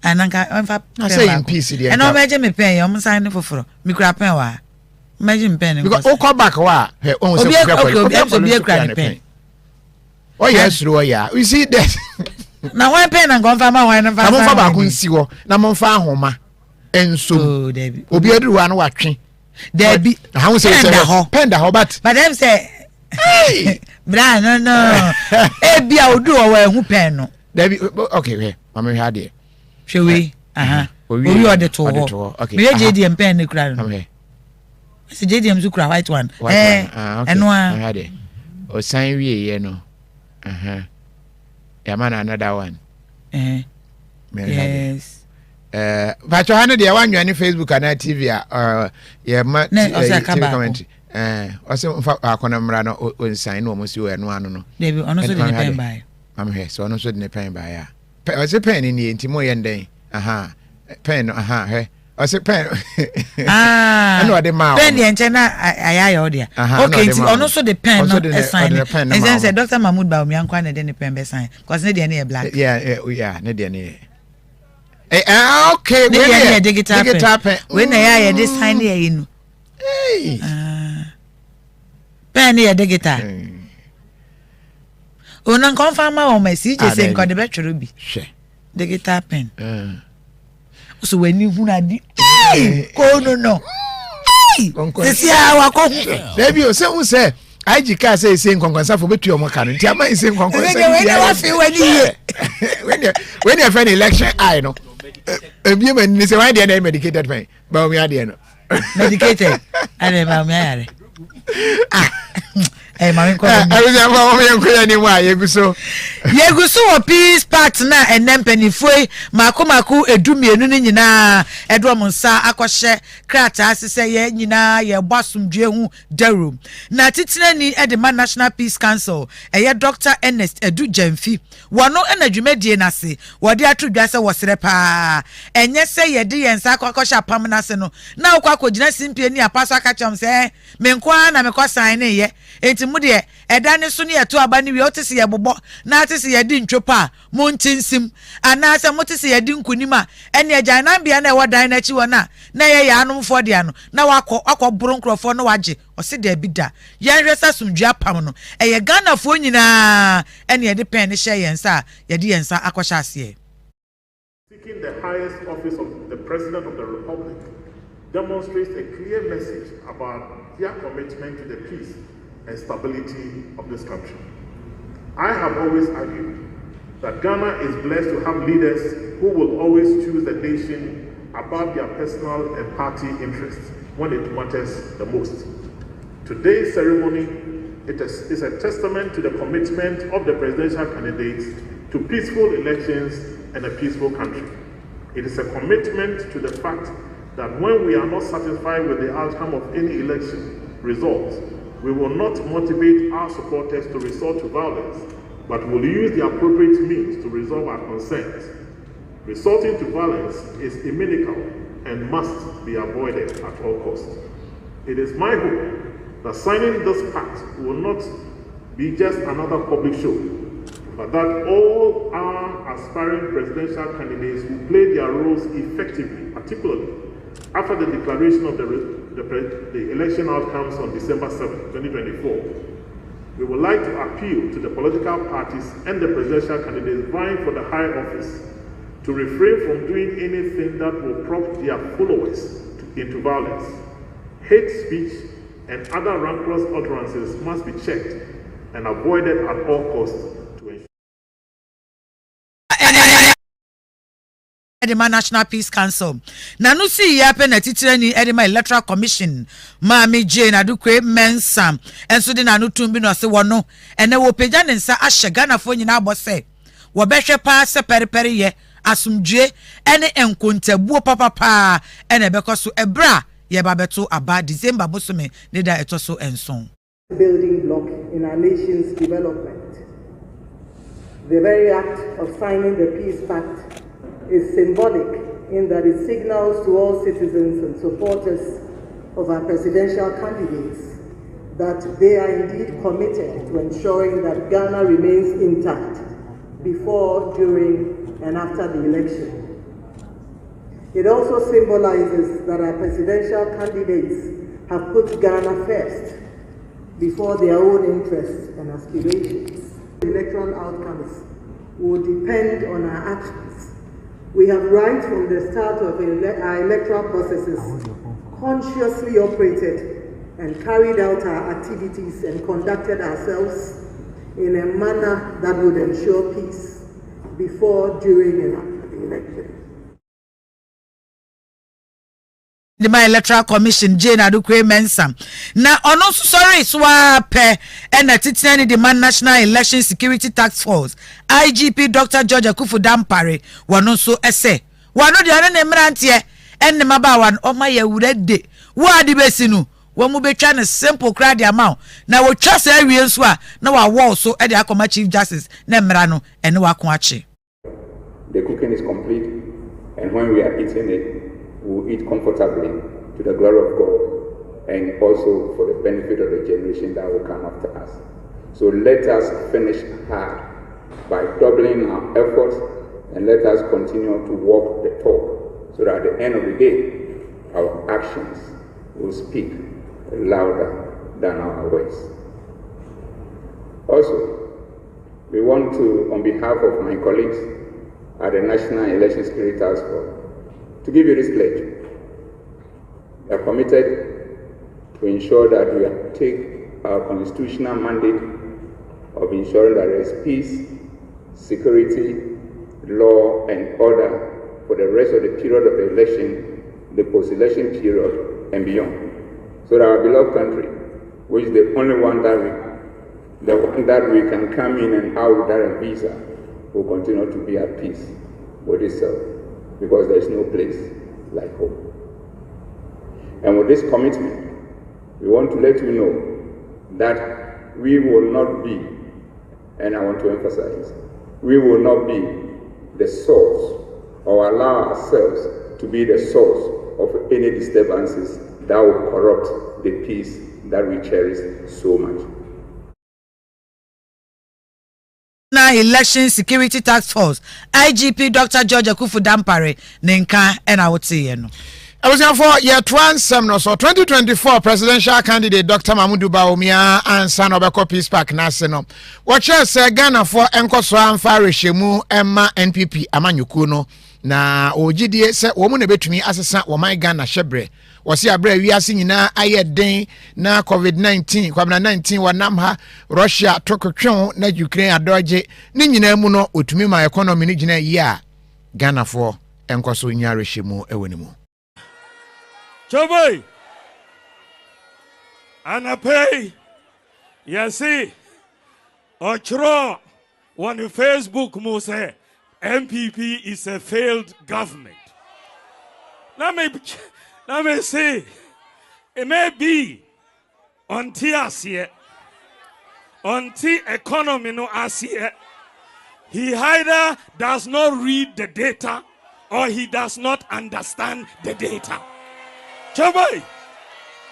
ananka onfa I say in peace there and no meje me pen you sign for me kra pen wa imagine pen because o come back wa he on say obi kra pen oh yes ro ya you see that na one pen and confirm one na fa ba ko nsi wo na mo fa ahoma enso obi aduru wa na watwe there be how say pen da ho but them say hey bra no e bia odu o wa ehu pen no there be okay here mama we had it shewe we order to okay me JDM pen ni kura no se JDM zu kura white one eno I had it o sign wie ye no man another one yes but you had the one you on Facebook and TV yeah ma TV commentary also akona mra no on sign no almost you eno ano no dey be ono so dey pen by am here so ono so dey pen by ya ose pen ni ntimo ye ndeng pen he ose pen eno de ma pen de nche na ayaya o dia okay ti ono so dey pen no sign and say Dr. Mahmoud Baomi ankwa na dey ne pen be sign cause ne dey na black yeah ne dey ne okay ne dey digital pen when na dey sign here you know hey pen here digital Onan confirm o me si je say nko de betwero bi digital pen so when you huna di ko no sisi awa ko baby o say IGK say nkonkonsa fo betu o mo kan nti ama say nkonkonsa when you fi wani ye when you find election I no ebi man ni say why dey medicated pen ba o mi ade no medicated ade ba o mi are mami ko aruja fa mo yen ko ya ni wa yeguso wo peace pact na enempenifoe makomaku edumienu ni nyina edom nsa akohye krata asese ye nyina ye bosumdwe hu darum na titire ni edema National Peace Council eye Dr. Ernest Edu Jamfi wono enadwumadie nase wode atodwa se wosere pa enye se ye de yensa akohye apam nase no na okwa simpie ni apaso akacham se menkwa na mekwa sign ye mude edane so ne eto aba ne wi otese ye bobo na atese ye di ntwopa mo ntinsim anase motese ye di nkunima ene agyanan bia na ewodan na chi wona na ye ya anomfo de ano na wakọ buru nkrofo no waje ose de bida ye resa sumdua pam no eye Ghana fo nyina ene ye de pen ne hye yensa ye de yensa akwahye ase. Seeking the highest office of the President of the Republic demonstrates a clear message about their commitment to the peace and stability of this country. I have always argued that Ghana is blessed to have leaders who will always choose the nation above their personal and party interests when it matters the most. Today's ceremony is a testament to the commitment of the presidential candidates to peaceful elections and a peaceful country. It is a commitment to the fact that when we are not satisfied with the outcome of any election results, we will not motivate our supporters to resort to violence, but will use the appropriate means to resolve our concerns. Resorting to violence is inimical and must be avoided at all costs. It is my hope that signing this pact will not be just another public show, but that all our aspiring presidential candidates will play their roles effectively, particularly after the declaration of the the election outcomes on December 7, 2024, we would like to appeal to the political parties and the presidential candidates vying for the high office to refrain from doing anything that will prompt their followers into violence. Hate speech and other rancorous utterances must be checked and avoided at all costs to ensure. Edema National Peace Council. Nanusi yape na titirani Edema Electoral Commission. Mami Jane adukwe mensam. Enso di nanutumbi no se wono. Ene wo peja ne nsa ahye Ghana fo nyina abose. Wo behwe pa se periperi ye asumdwe ene enkontabuo papa ene bekoso ebra ye babeto aba December bosome ne da etoso enson. Building block in our nation's development. The very act of signing the Peace Pact is symbolic in that it signals to all citizens and supporters of our presidential candidates that they are indeed committed to ensuring that Ghana remains intact before, during, and after the election. It also symbolizes that our presidential candidates have put Ghana first before their own interests and aspirations. Electoral outcomes will depend on our actions. We have right from the start of our electoral processes consciously operated and carried out our activities and conducted ourselves in a manner that would ensure peace before, during, and after the election. The my Electoral Commission Jane adukwe mensam na ono sorry swape and atitani the man National Election Security Task Force IGP Dr. George Akufu Dampare wano so ese wano de ane nemrantie enne mabawan oma ye wurede wa di besinu wa mu betwa ne simple crowd amount na wo twa sa awie nso a na wa wo so e de akoma Chief Justice na mmra no ene wa ko ache. The cooking is complete, and when we are eating it, we will eat comfortably to the glory of God and also for the benefit of the generation that will come after us. So let us finish hard by doubling our efforts, and let us continue to walk the talk so that at the end of the day, our actions will speak louder than our words. Also, we want to, on behalf of my colleagues at the National Election Security Task Force, to give you this pledge. We are committed to ensure that we take our constitutional mandate of ensuring that there is peace, security, law, and order for the rest of the period of the election, the post-election period, and beyond. So that our beloved country, which is the only one that we can come in and out without a visa, will continue to be at peace with itself, because there is no place like home. And with this commitment, we want to let you know that we will not be, and I want to emphasize, we will not be the source or allow ourselves to be the source of any disturbances that will corrupt the peace that we cherish so much. Election Security Task Force IGP Dr. George Akufu Dampare nenka and I would say no. I was for year 2024 presidential candidate Dr. Mamudu Bawumia and son of a Peace Park Naseno. Watch us Ghana for Enkoso Amfare Shemu Emma NPP Amanyukuno na OGDA se womu ne betumi asesa wo man Ghana shebre. Wasi abre wiase nyina aye den na COVID-19 COVID-19 wanam ha Russia tokotwe na Ukraine adoje ni nyina mu no otumi ma economy ni gina yi a Ghana for Enkoso nyare Shemu ewenimu. Choboy Anapay Yasi Ochro on Facebook mo say MPP is a failed government. Let me say it may be until economy no asie. He either does not read the data or he does not understand the data. Choboy,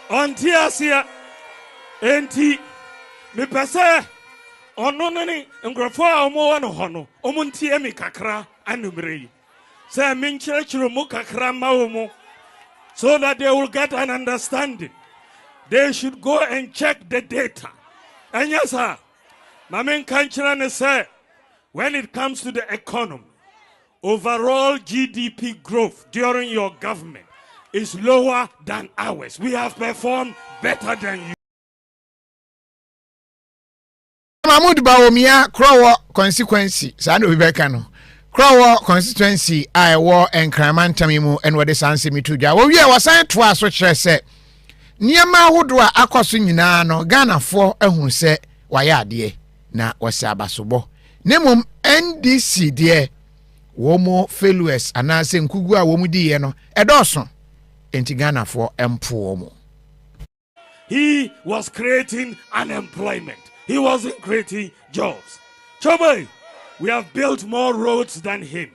until asia, enti me pese ononani ngrofo omo wano hono omunti emi kakra anumrei. Se minchire chiro mu kakra ma omo so that they will get an understanding. They should go and check the data. And yes, sir, my main country say, when it comes to the economy, overall GDP growth during your government is lower than ours. We have performed better than you. Mahmoud Bawumia Krowo consequence sando bibeka no Krowo constituency I war enkramantam and what the sanse mi tudwa wo wie wasan to aso kire se niema ahodo a akoso nyina no Ghana for ehun se waye ade na wose abasobo nemum NDC de womo failures anase nkugu a womu di ye no edoso enti Ghana for empo womo. He was creating unemployment. He wasn't creating jobs. Choboy, we have built more roads than him.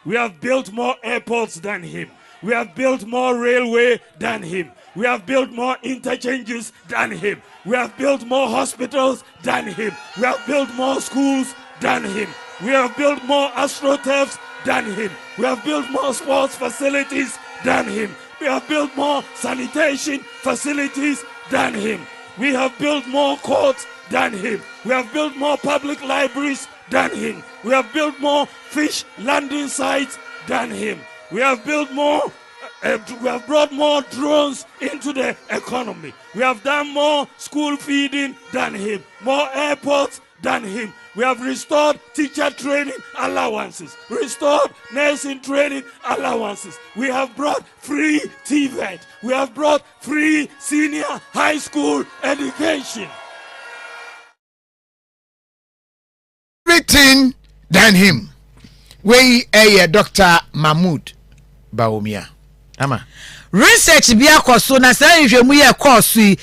We have built more airports than him. We have built more railway than him. We have built more interchanges than him. We have built more hospitals than him. We have built more schools than him. We have built more astroturfs than him. We have built more sports facilities than him. We have built more sanitation facilities than him. We have built more courts than him. We have built more public libraries than him. We have built more fish landing sites than him. We have built more, we have brought more drones into the economy. We have done more school feeding than him, more airports than him. We have restored teacher training allowances, restored nursing training allowances. We have brought free TVET. We have brought free senior high school education. Everything than him. We Dr. Mahmoud Bawumia. Ama. Research bi akoso na say nhwemu ye course yi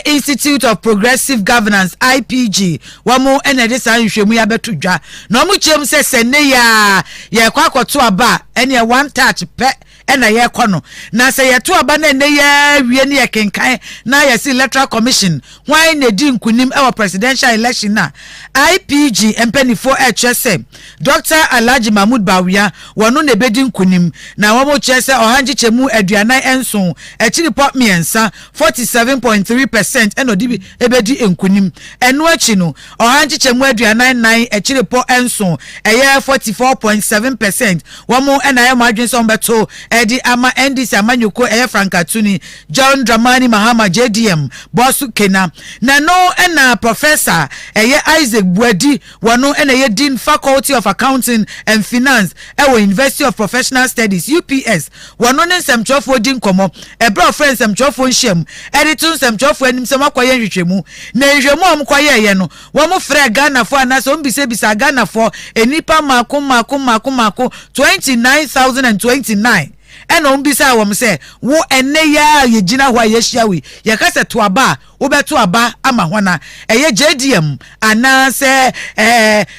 Institute of Progressive Governance IPG wamo ene de say nhwemu ya betudwa na omu chem se sene ya ye kwa akoto aba ene one touch pe ena ye kono na say ye to aba na ene ye wie ne ye kenkan na ye si Electoral Commission why na di nkunim e presidential election na IPG empenifo HSM Dr. Alhaji Mahmoud Bawumia wono na bedi nkunim na wamo chese ohanji chemu aduanan enso echiri pop miensa 47.3% eno dibi ebedi enkunim eno achi no ohanji chemu aduanan nan echiri pop enso eye 44.7% wamo enaye madwen so mbeto edi ama NDC amanyuko eye Frankatuni John Dramani Mahama JDM Bosu Kena na no ena professor eye Isaac Buadi wano ena Dean Faculty of Accounting and Finance ewo University of Professional Studies UPS wano ne semchofo din komo ebro friends semchofo nhiem editun semchofo anim semakwaye nhwehwemu na nhwehwemu amkwaye ye no wo mo frɛ Ghana fo anase ombise bisa Ghana fo enipa mako 29,029 ena ombisa wom se wo ene ya ye gina hwa ye hyiawi ye kase to aba wo beto aba ama hwana eye JDM anase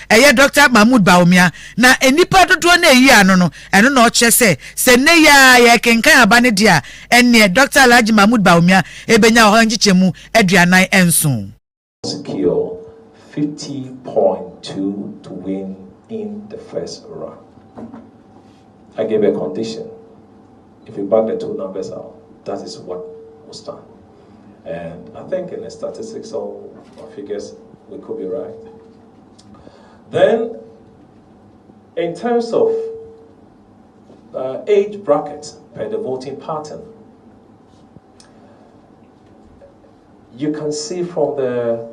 eye Dr. Mahmoud Bawumia na enipa dodo na eyi ano no eno na o che se ne ya ye kenkan aba ne dia ene Dr. Alhaji Mahmoud Bawumia ebenya ho ngichemu aduanan enso secure 50.2 to win in the first round. I gave a condition. If you back the two numbers out, that is what was done. And I think in the statistics or figures, we could be right. Then, in terms of age bracket per the voting pattern, you can see from the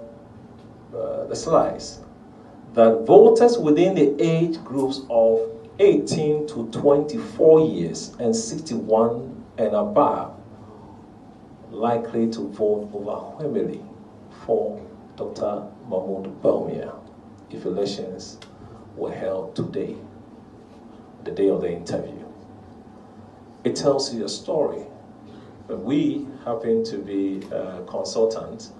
slides that voters within the age groups of 18 to 24 years and 61 and above likely to vote overwhelmingly for Dr. Mahmoud Bawumia if elections were held today, the day of the interview. It tells you a story. But we happen to be consultants.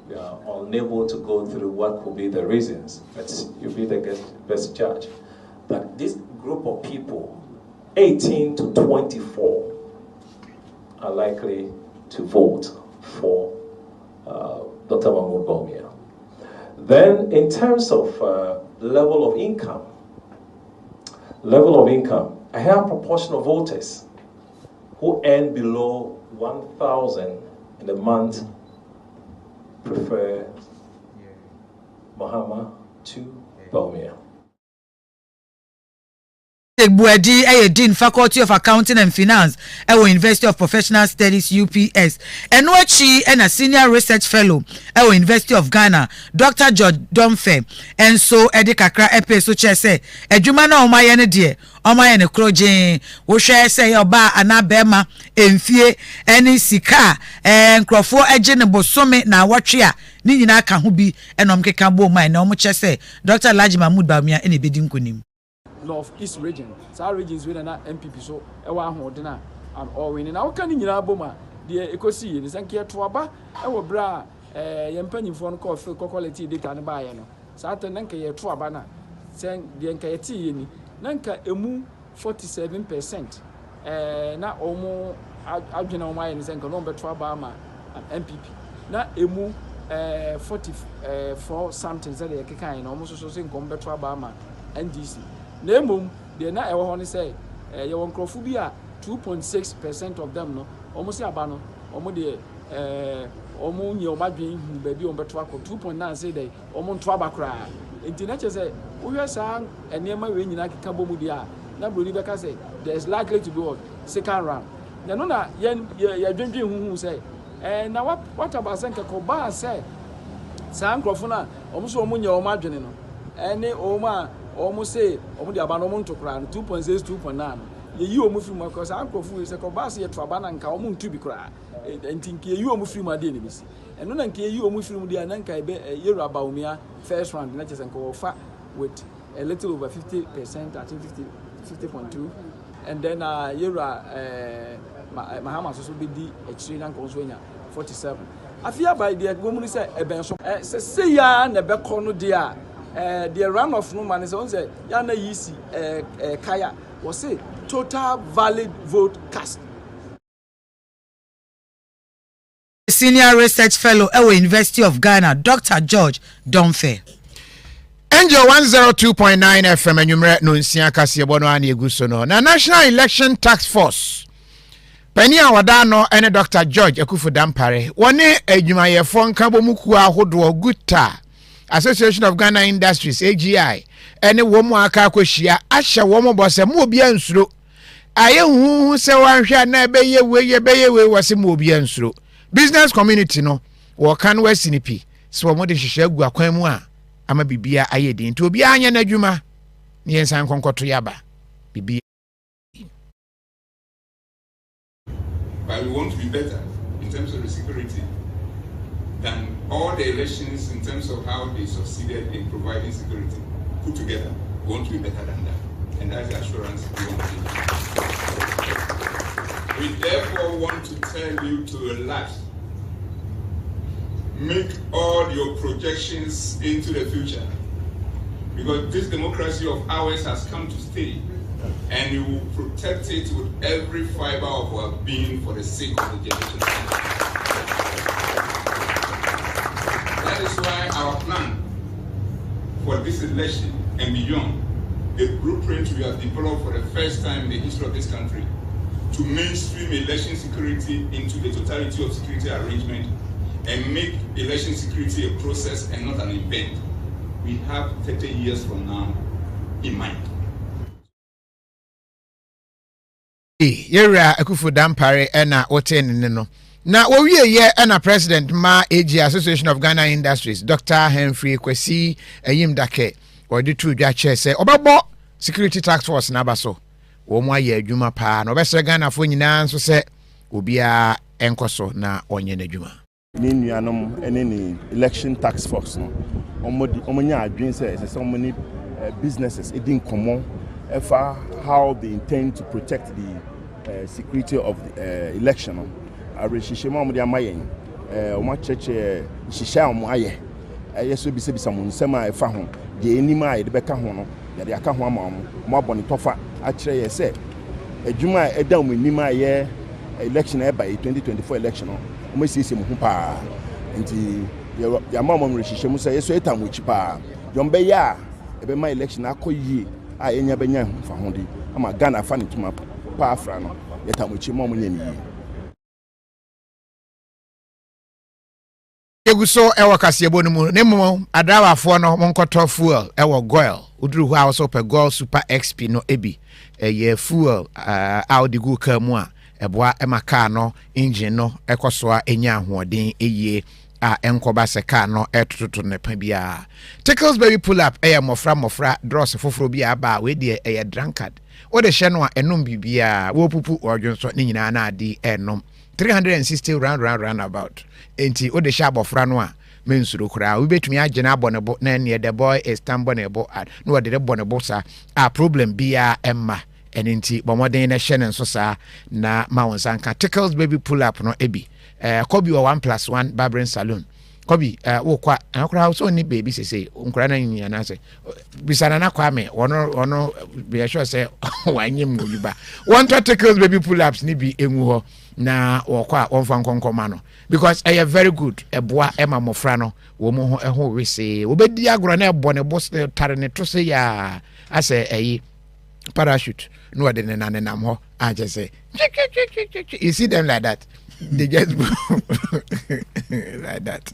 We are unable to go through what could be the reasons, but you'll be the best judge. But this group of people, 18 to 24, are likely to vote for Dr. Mahmoud Bawumia. Then, in terms of level of income, I have proportional voters who earn below 1,000 in a month prefer Mahama to Bawumia. Buedi Dean Faculty of Accounting and Finance at University of Professional Studies UPS and Wachi and a Senior Research Fellow at University of Ghana Dr. George Domfe and so Edikakra Epe so chese Ejumana Omayane die Omayane Krojen wo hwe say oba anabema emfie eni sika nkrofo eje ne bosome na awotwe a ni nyina ka ho bi enom keka bo man na omo chese Dr. Laji Mahmoud Bawumia ene bedi nkonim North East region. So regions with an MPP so ewa hodena and all winning. Now can you boma the ecosi the sankia tuaba ewa bra yempenny phone call for quality data and buy no. Satan nanka ye tuaba na send the enkayeti ni nanka emu 47% na omo adwena oma yen senka no betuaba ma MPP na emu 44 something say the kekan no omo so nkom betuaba ma NDC. Nemum, they na ewo honi say you won crofo bi a 2.6% of them no almost abano omo de omo nye o madwen hu ba bi o beto akọ 2.9 say dey omo nto abakra internet say wo hwe sa enema we nyina keka bomu dia na broni beka say there is likely to be what second round na no na ye dwendwen hu say na what about senka ko ba say sa crofo na omo so omo nye o madwen no ene o ma almost say almost the abandonment to cry 2.6 2.9 ye omu free ma cause ankofu say ko bass ye trabana nka omu ntu bi kra entinki ye omu free ma de ni bisi eno na nka ye omu free mu de na nka be ye Bawumia first round na chese nka ofa with a little over 50%, I think 50.2 and then Mahama so be di extreme na nka so nya 47 afia by the woman say eben so say ya na be ko no de a the run of no man is on say yana yisi kaya was say total valid vote cast. Senior Research Fellow at University of Ghana Dr. George Domfe. Angel 102.9 FM and numero no nsia kase bono ani eguso no. Na National Election Task Force. Pani awadano ene Dr. George Ekufu Dampare. Wone adwumayefo nka bomuku ahodo guta. Association of Ghana Industries AGI ene womu aka akohia ahya womu bose mu obi ansuro aye hu se wanhwa na beye we wase mu obi ansuro business community no wo kan wasinipi so womu de hwehwe agu akwan mu a ama bibia aye din to obi anya na adwuma ne yensan konkoto yaba bibia. But we want to be better in terms of the security than all the elections in terms of how they succeeded in providing security put together. We want to be better than that. And that's the assurance we want to give. We therefore want to tell you to relax. Make all your projections into the future. Because this democracy of ours has come to stay. And we will protect it with every fiber of our being for the sake of the generation. That is why our plan for this election and beyond, the blueprint we have developed for the first time in the history of this country, to mainstream election security into the totality of security arrangement and make election security a process and not an event. We have 30 years from now in mind. Yera Ekufu Dampare ena oten no. Na owie ye ena president ma AG Association of Ghana Industries Dr. Henry Kwesi Ayim Dake odi tu dwa che se obebo security task force na baso wo mo aye adwuma pa na obese Ghana fo nyina nso se obia enkoso na onye na adwuma ni nuanom ene ni election task force no omonya adwen se so many businesses edin common how they intend to protect the security of the election. I reshishema mo dia mayen o ma cheche shisha mo aye yeso bi se bi samu nsema e fa ho de enima e de beka ho no ya de aka ho ama mo aboni tofa a kire ye se adwuma e da mo enima ye election e by 2024 election no mo sisi mo hu pa nti ya ma mo reshishemu se yeso eta mo chi pa yombe ya e be ma election akoyie a enya benya fa ho di ama Ghana fa ne tuma pa afra no yetamuchi mo munye ni Yeguso ewa kasiyebo no mu nemo adrawafo no monkoto fuel ewa goil uduru hu awso pe goil super xp no ebi ye fuel audi gu ka mu a eboa emaka no engine no ekosoa enya ahoden eye a enkoba se car no etototo ne pa bia tickles baby pull up mofra dross foforo bia ba we de drunkard o de hye no a enom bibia wo pupu odwonso ne nyina na ade enom 360 round about enti o de sha abofra no a mensuro kura we betumi agena abonebo na ne the boy is tambonebo no de bonebo sa a problem bia emma enti bomoden na hye ne nso sa na ma wonsanka tickles baby pull up no ebi Kobi wa 1+1 barbering salon Kobi wo kwa akura so ni baby sese nkura na nyinya na se bisana na kwa me ono be sure say wanyem nguba one tickles baby pull ups ni bi enwu ho na wo kwa wonfa nkonkoma no because very good eboa ema mofra no wo mo ho eho wese wo bedi agro na ebo ne boss tare ne to se ya ase parachute no de ne nanam ho aje say you see them like that. They just like that.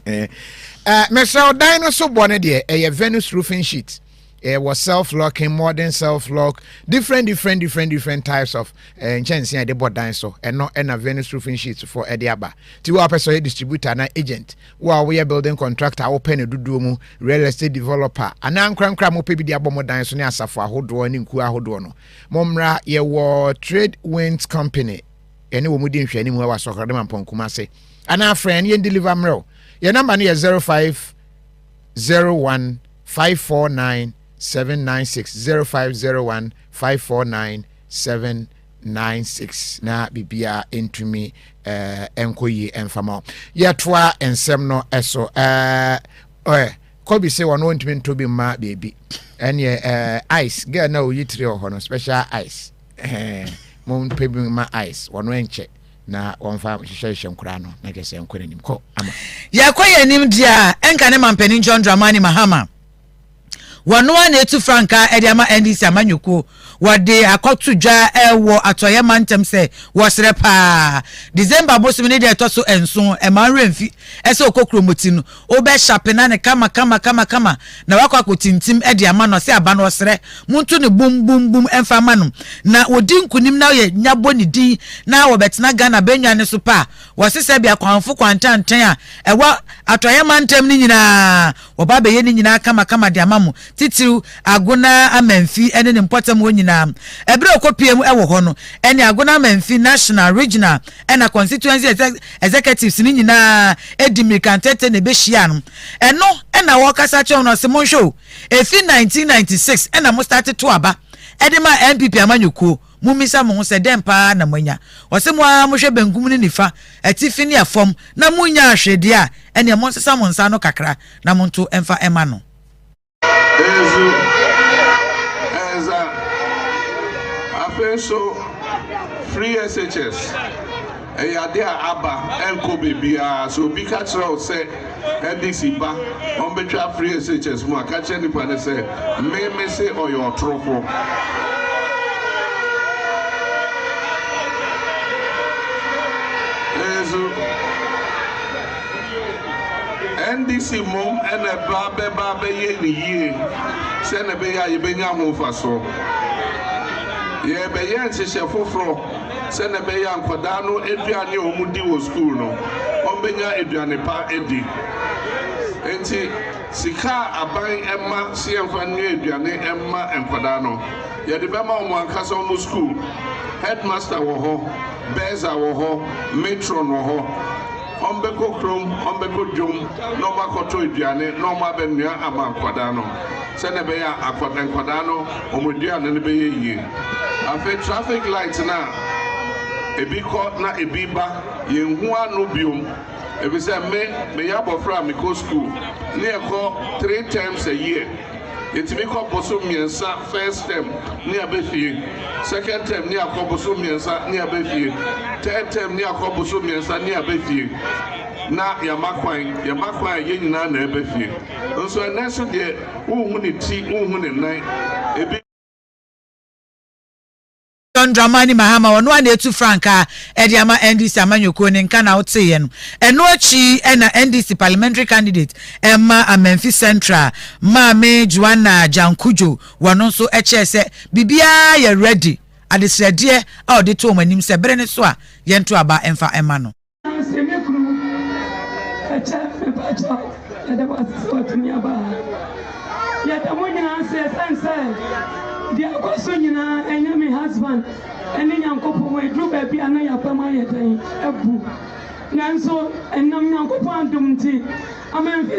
Mr. Dinosaur Bonnet there, a Venus roofing sheet. Was self-locking, modern self-lock, different types of chance in the board dinosaur and not a Venus roofing sheets for Ediaba. To our person distributor and agent, while we are building contractor, open a dudumu, real estate developer, and now cram opebi the abomo dinosaur near Safa, Hodoan in Kua Hodono. Momra, ye war trade winds company. Any woman didn't share anymore was soccer them upon Kumase. And our friend, you deliver mro. Your number near 0501 549 796 0501 549 796. Na bibia into me enkoyi enfamo. Yatwa ensemno eso Kobi say one won't mean to be ma baby. And ice girl no yitri or special ice. Mon pebing my eyes one wenche na one farm sheshem kurano na kese enkwere nim ko ama yakoye nim dia enka ne mampani John Dramani Mahama wano na etu franka ediama NDC amanyuko wade akotu dwa ewo atoye mantem se wosre pa December bosom ne de toso enso e manremfi ese okokromoti no obe shapena ne kama na wakwa akotintim ediama no se aba no osre muntu ne bum emfa manum na odi nkunim na ye nyabo ne din na wo betena Ghana benwa ne so pa wosese bia kwanfo kwantantan a ewa atoye mantem ne nyina oba be ye ne nyina kama de amamu titiru agona amemfi ene ne mpotam wonyina ebre okopiem ewo ho no ene agona amemfi national regional ena constituency executives ni nyina edimirikantete ne behia no eno ena wo kasa che no se monsho efi 1996 ena mo start to aba edema MPP amanyuko mumisa mo se dempa na monya wose mo hwe bengum ni nifa atifi ni afom na munya ahwede a ene mo sesa mo nsa no kakra na mo nto emfa ema no so free SHS Eyadea Abba Enko Bibia so be catch out say NDC ba on betwa free SHS mo catch any pan say me say or your trouble NDC mom and a babe ye ni ye send a be ya yebenya ho fa so ye be ye nhye foforo send a be ya nkoda no aduane omudi wo school no ombenya aduane pa edi enti sika aban emma se emfa nu aduane emma enkoda no ye de be ma omo ankasa omo school headmaster wo ho beza wo ho matron wo ho ombeko krom ombeko jom no makoto aduane no ma benua ama nkoda no se ne be ya akoda nkoda no omoduane ne be ye afi traffic light na ebi ko na ebi ba ye hu anu biom ebi se me ya bofra me go school ne e ko 3 times a year yetimi ko boso miensa first term ne abefie second term ne akoboso miensa ne abefie third term ne akoboso miensa ne abefie na yamakwan ye nyina na abefie nso neso de uhu ne ti uhu ne nan ebi Professor Dramani Mahama ono ane etu franka ediama NDC amanyoko ne nka na wote ye no eno achi na NDC parliamentary candidate Emma Amenfi Central Mame Joanna Jankujo wano so eche se bibia ye ready adesrede a ode to manim se bere ne so a ye nto aba emfa Emma no the question and my husband and then Uncle we drew baby and I have my ebu. Nanso and Uncle Pandumti. I'm in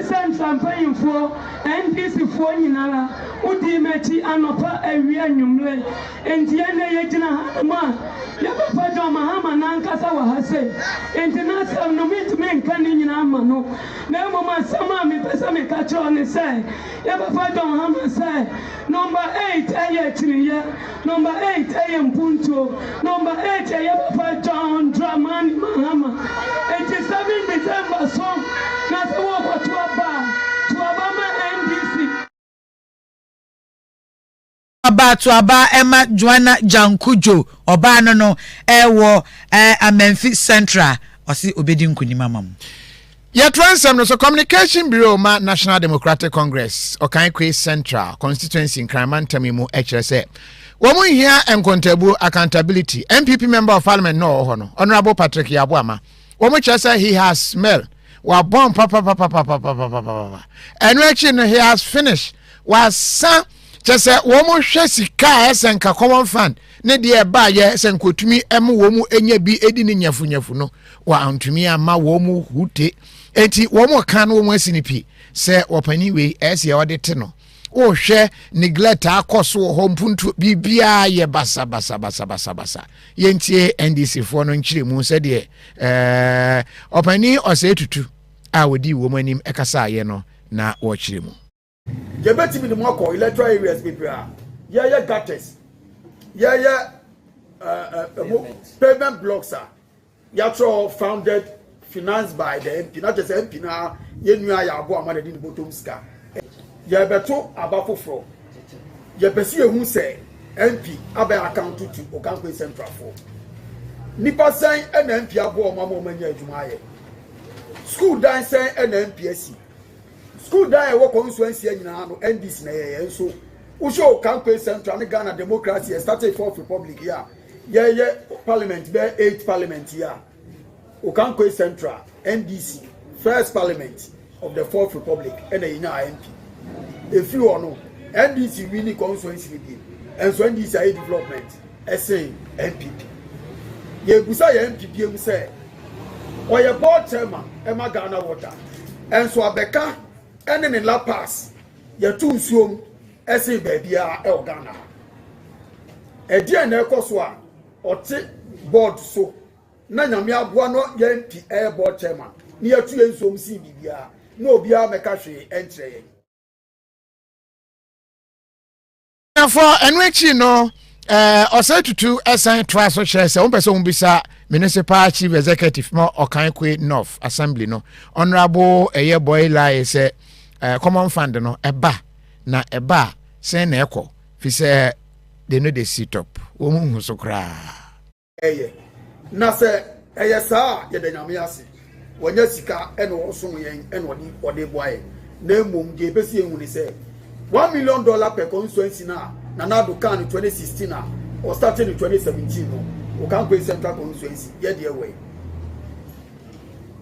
I'm paying for NPC for Nala, Udimeti and Opa Arianum and Tiana Yajina Ma. Yapaja Mahama Nankasa has said, International no meet men canning in Amano. No mama sama me pesame catch on and say, Yapaja Mahama say, number 8 ayatria, number 8 ayam punto, number 8 Yapaja John Dramani Mahama. 87 December song, that's what to Abama NDC. Aba Emma Joanna Jankujo oba no ewo Amenfi Central osi obedi nkunima mam ya transem no so communication bureau ma National Democratic Congress Okankwe Central constituency in Kramantami mu HSA womu here enkontabu accountability MPP member of parliament no ho no honorable Patrick Yabuama womu chese he has smell wa bomb papa and actually he has finished was sa just womo hwe sika esenka common fund ne de ba ye senkotumi womu enya bi edi ne nyafunyafu no wa antumi ama womu hute enti womo kan womu asinipi se wopani we ese ye odete no wo hwe neglect akoso ho mpuntu bibia ye basa yentie NDC fo no nchiremu se de opani ose tutu a wodi womu anim ekasa ye no na wo chiremu Jebeti mi mo ko electoral areas people are yeah gutters yeah pavement blocks are yatro founded financed by the MP not just MP na yenua ya abo amade di bottom ska yeah beto abafofro ye pesi ehun say MP aba account to Okankwe Central for nipa san na MP abo omamo manya adwuma aye school dan san na MPSC school die work constituency nyina no NDC na ye so wo show Okankwe Central and Ghana democracy started fourth republic here yeah parliament be 8 parliament here Okankwe Central NDC first parliament of the fourth republic and a MP if you no NDC really constituency again and so NDC a development saying MPP ye busa ye MPP you say or your board chairman Emma Ghana water and so abeka and in La Paz, your two swim, essay baby are Ghana. A dear Necoswa or take board so. Nanamia Buano Yanti Air Board Chairman, near to you some CBBR, no Bia Mekashi entry. For enriching no, or say to two SI twice or shares, one person bisa municipal chief executive more Okankwe North Assembly no. Honorable a year boy lie say. Common fund no eba na eba say na ekọ fi say they know they sit up wo mu so kra na say sa ye de nyame ase wonya sika e no so yen e no ode boy na emom de besi ehun ni say $1 million per constituency na do kan 2016 na or starting in 2017 no Okankwe Central constituency ye de way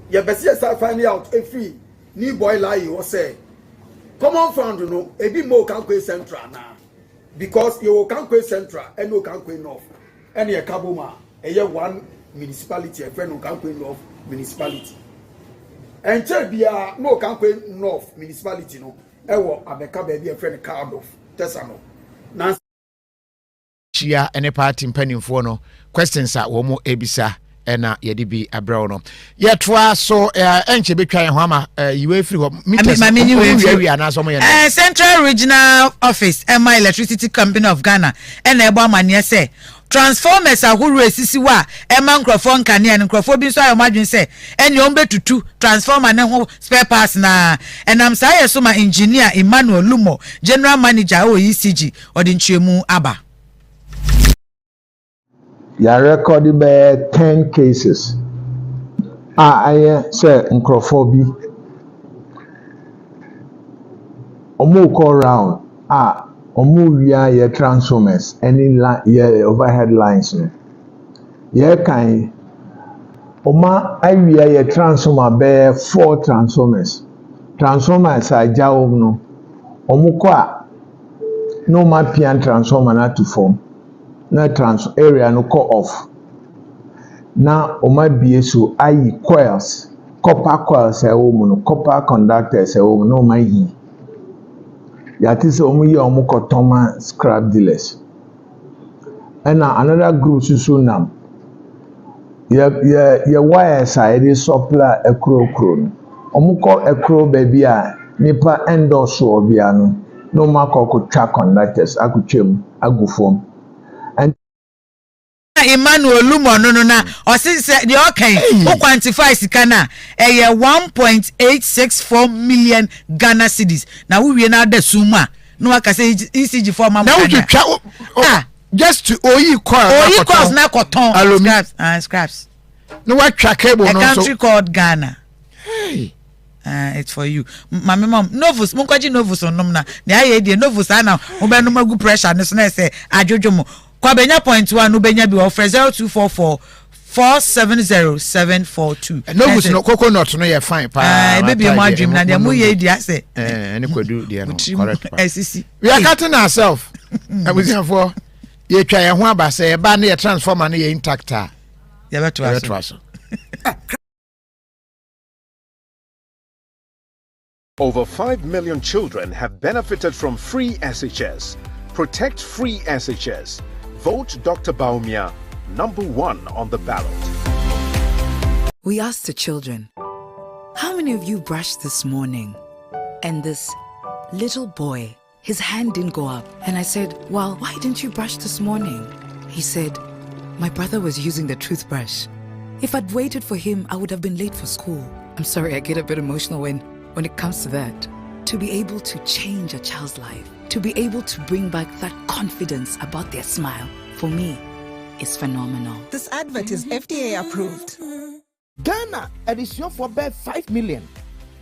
ye besi sa find out every ni boy lie o say common fund no ebi mo Okankwe Central na because you Okankwe Central and Okankwe North and ye kaboma one municipality e friend Okankwe North municipality and che bia no Okankwe North municipality no ewo abeka ba bia e friend Cardiff Tesano na chia any party mpanimfo no questions a wo mo ebisa ena yedi bi abrawo no yetwa so enche betwa ho ama yiwe free ho Central Regional Office Emma Electricity Company of Ghana ena ebo amane se transformers ahuru esisi wa Emma nkrofo nkane en nkrofo bi so ayomadwen se ene ombetutu transformer ne ho spare parts na enam sa yeso ma engineer Emmanuel Lumo general manager o ECG odinchemu aba ya record be 10 cases aye say nkrofo bi omo call round omo wia ye transformers any ye overhead lines no ye kan oma awia ye transformer be 4 transformers ajawo no omo ko a no ma pian transformer na to form na area no call off na oma bie so ayi coils copper coils ewo no copper conductors ewo no ma yi ya tise omo yi omo kotoma scrap dealers and another group so nam ye wires a dey supply ekro no omo ko ekro baby a nipa endorse obia no ma ko twa conductors akutwem agufom and Emmanuel Lumo no na o say the okay who quantify sika na 1.864 million Ghana cedis na we na da suma no aka say ECG for mama just to oyi coils na cotton scraps no what track cable no so a country called Ghana. Hey, it's for you mom novus mo kwaji novus onom na aye de novus ana mo be no magu pressure no so na say adwodwomo kwa benya point 1 no benya bi offer 0244 470742 novus no coconut no ye fine pa baby my dream na de mo ye dia say any kwadu dia no correct pa SCC we are cutting ourselves abusian for ye twa ye ho aba say ba na ye transformer na ye intact a ye beto aso. Over 5 million children have benefited from free SHS. Protect free SHS. Vote Dr. Baumia #1 on the ballot. We asked the children, how many of you brushed this morning? And this little boy, his hand didn't go up. And I said, well, why didn't you brush this morning? He said, my brother was using the toothbrush. If I'd waited for him, I would have been late for school. I'm sorry, I get a bit emotional when it comes to that. To be able to change a child's life, to be able to bring back that confidence about their smile, for me, is phenomenal. This advert is FDA approved. Ghana edition for 5 million.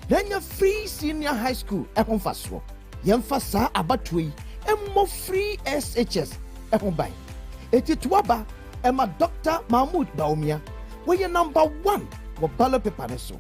Then your free senior high school ehon fasro. Yemfasa abatui emo free SHS ehon bai. Etituaba ema Dr. Mahmoud Baumia. We number 1 wo ballot paper neso.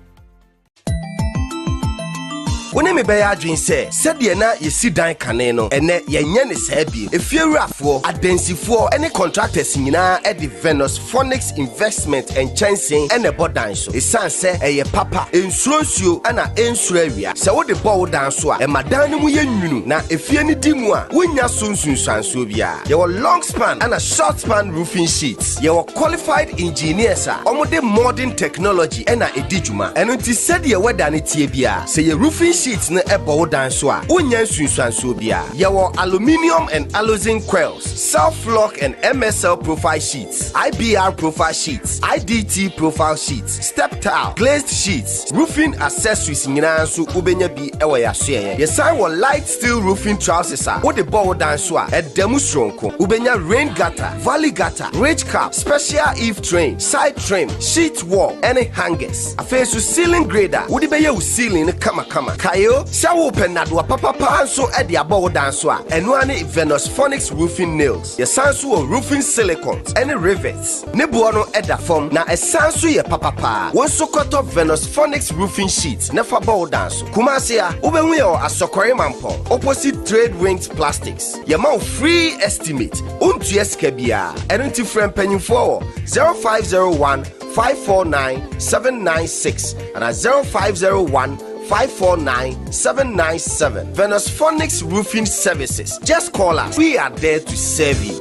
Wone me be adwin se de na yesi dan kane no ene yenye ne sabi efiewurafo adensifo ene contractors nyina e de Venus Phonics Investment and Chancing ene bodan so esan se eye papa ensuronsuo ana ensuro awia se wo de bow dan so a e madan ne mu yenwunu na efie ne dimu a wonya sunsunsanso bia ye wo long span ana short span roofing sheets ye wo qualified engineers a omode modern technology ena edijuma eno ti se de weda ne tie bia se ye roofing sheets na ebo dan so a wonya sunsuanso bia yawo aluminium and allozine coils, self-lock and MSL profile sheets, IBR profile sheets, IDT profile sheets, step tile, glazed sheets, roofing accessories nyina so ubenya bi ewo ya so ye sign wo light steel roofing trousers a wo de bow dan so a edemu stronko ubenya rain gutter, valley gutter, ridge cap, special eave train, side trim, sheet wall, any hangers afesu ceiling grader wo de be ye ceiling kama kayo shawo penado papa so e de abow dan so a eno ane Venus Phonics roofing nails ye sanso o roofing silicones any rivets ne bo no eda form na esanso ye papa won so koto Venus Phonics roofing sheets ne fa bow dan so kumase a wo be hu ye asokore mampon opposite trade wings plastics ye ma free estimate untu eska bia enti frem panyimfo 0501 549 796 and 0501 549-797. Venus Phonics Roofing Services. Just call us. We are there to serve you.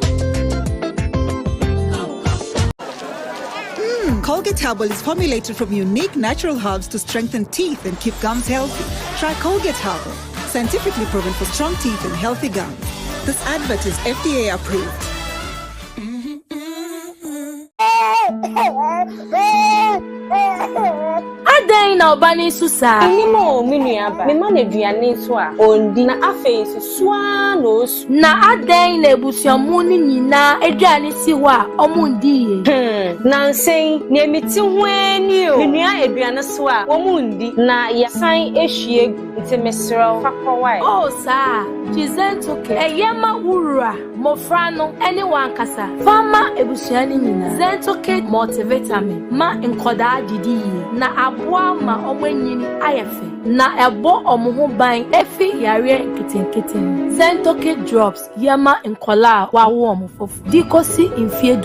Colgate Herbal is formulated from unique natural herbs to strengthen teeth and keep gums healthy. Try Colgate Herbal, scientifically proven for strong teeth and healthy gums. This advert is FDA approved. Adena na obani susa. Animo minuaba. Me man aduane so a ondi na afei so swa no su. Na adan na ebusuamu ni nyina aduane si wa omundi ye. Na nsen na emiti ho ani o. Menua aduane so a omundi na ya san ehwie nti mesro fakowai. Oh sa, Chizentoke. Eyema wura mofra no ene wankasa. Fama ebusuani nyina. Zentoke multivitamin ma nkoda didi na aboa ma omanyini ayefe na ebo omuho ban efi yare kitenketen. Zentoke drops yama nkola wawo omufofu dikosi infie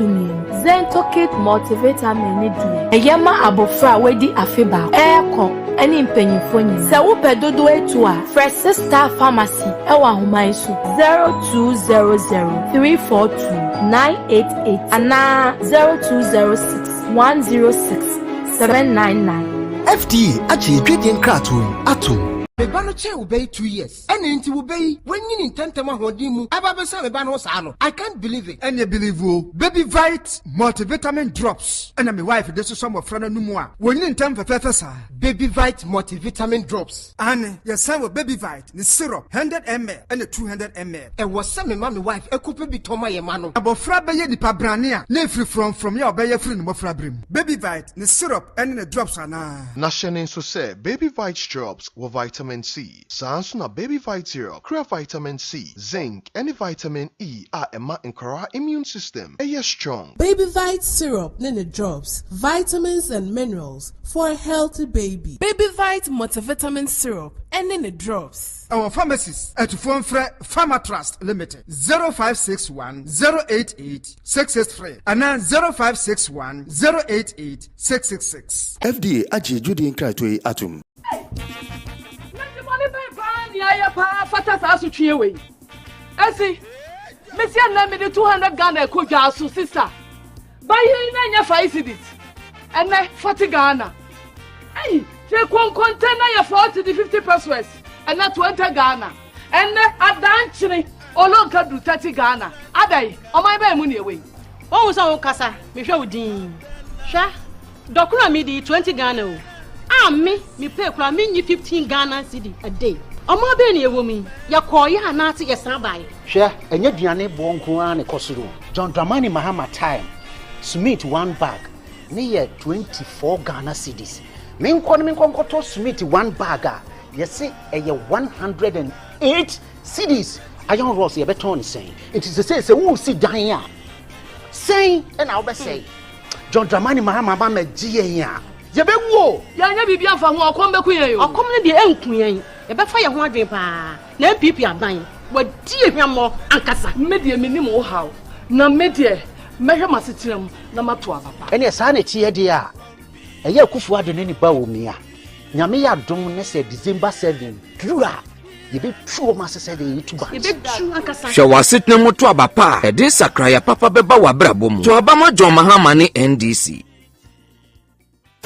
Zentoke multivitamin ne die eyama abofra wedi afeba eko eni mpanyimfo nyi se wo pedodo etu a Fresh Star Pharmacy ewa homan so 0203429888 ana 0206106799. FDA achi edwedien krato atom. Meba no che obey 2 years. Ene nti obey when you intentem ahodi mu. Aba be say meba no sa no. I can't believe it. Ene believe o. Baby Vite multivitamin drops. Ene me wife dey so some of friend no mu a. When you intem fefe sa. Baby Vite multivitamin drops. Ane, yes say Baby Vite the syrup 100 ml and 200 ml. E was say me wife ekope bi toma ye ma no. Abofra be ye nipa brane a. Na free from ya obey free no mofra brem. Baby Vite the syrup and the drops ana. Na shenen so say Baby Vite drops with vitamin C. Sansuna Baby Vite syrup, clear vitamin C, zinc, and vitamin E are emma nkara immune system. Yes strong. Baby Vite syrup, nene drops, vitamins and minerals for a healthy baby. Baby Vite multivitamin syrup, and nene drops. Our pharmacists at Pharma Trust Limited 0561 088 663 and now 0561 088 666. FDA aji judi nkratwe atum. Ya pa fata sa su twie we asi mesia na me de 200 Ghana ko dwa so sister bayi na nya 5 cedis ene 40 Ghana ai se container ya 40 to 50 pesos ene 20 Ghana ene adanchiri olonka du 30 Ghana adai o mai ba mu ne we won so kasa me hwe odin hwa dokura me di 20 Ghana o me pay kura me 15 Ghana cedi a day. Oma be na ewo mi ya koye anate ye san bae hwe enye duane bo nko an ne kosoro John Dramani Mahama time Smith 1 bag ne ye 24 Ghana cedis me nko to Smith 1 bag a ye se eye 108 cedis ayon ross ye beton ne sen it is say wo si dan a sen e na wo be say John Dramani Mahama ba ma giye a ye be wo ya nya bibia fa ho okom be kuyen yo okom ne de enkuyen e be fa ye ho adwen pa na MPP aban wadi ehwamo ankasa medie menim wo haw na medie mehwe masetirem na mato ababa ene sa na tie de a eye kufu ade ne ni ba wo mi a nyame ya dom ne se December 7 dura ye be tuo masese de YouTube ye be tu ankasa hwe wasetne moto abapa e de sakra ya papa beba wa brabo mu to abama John Mahama ne NDC.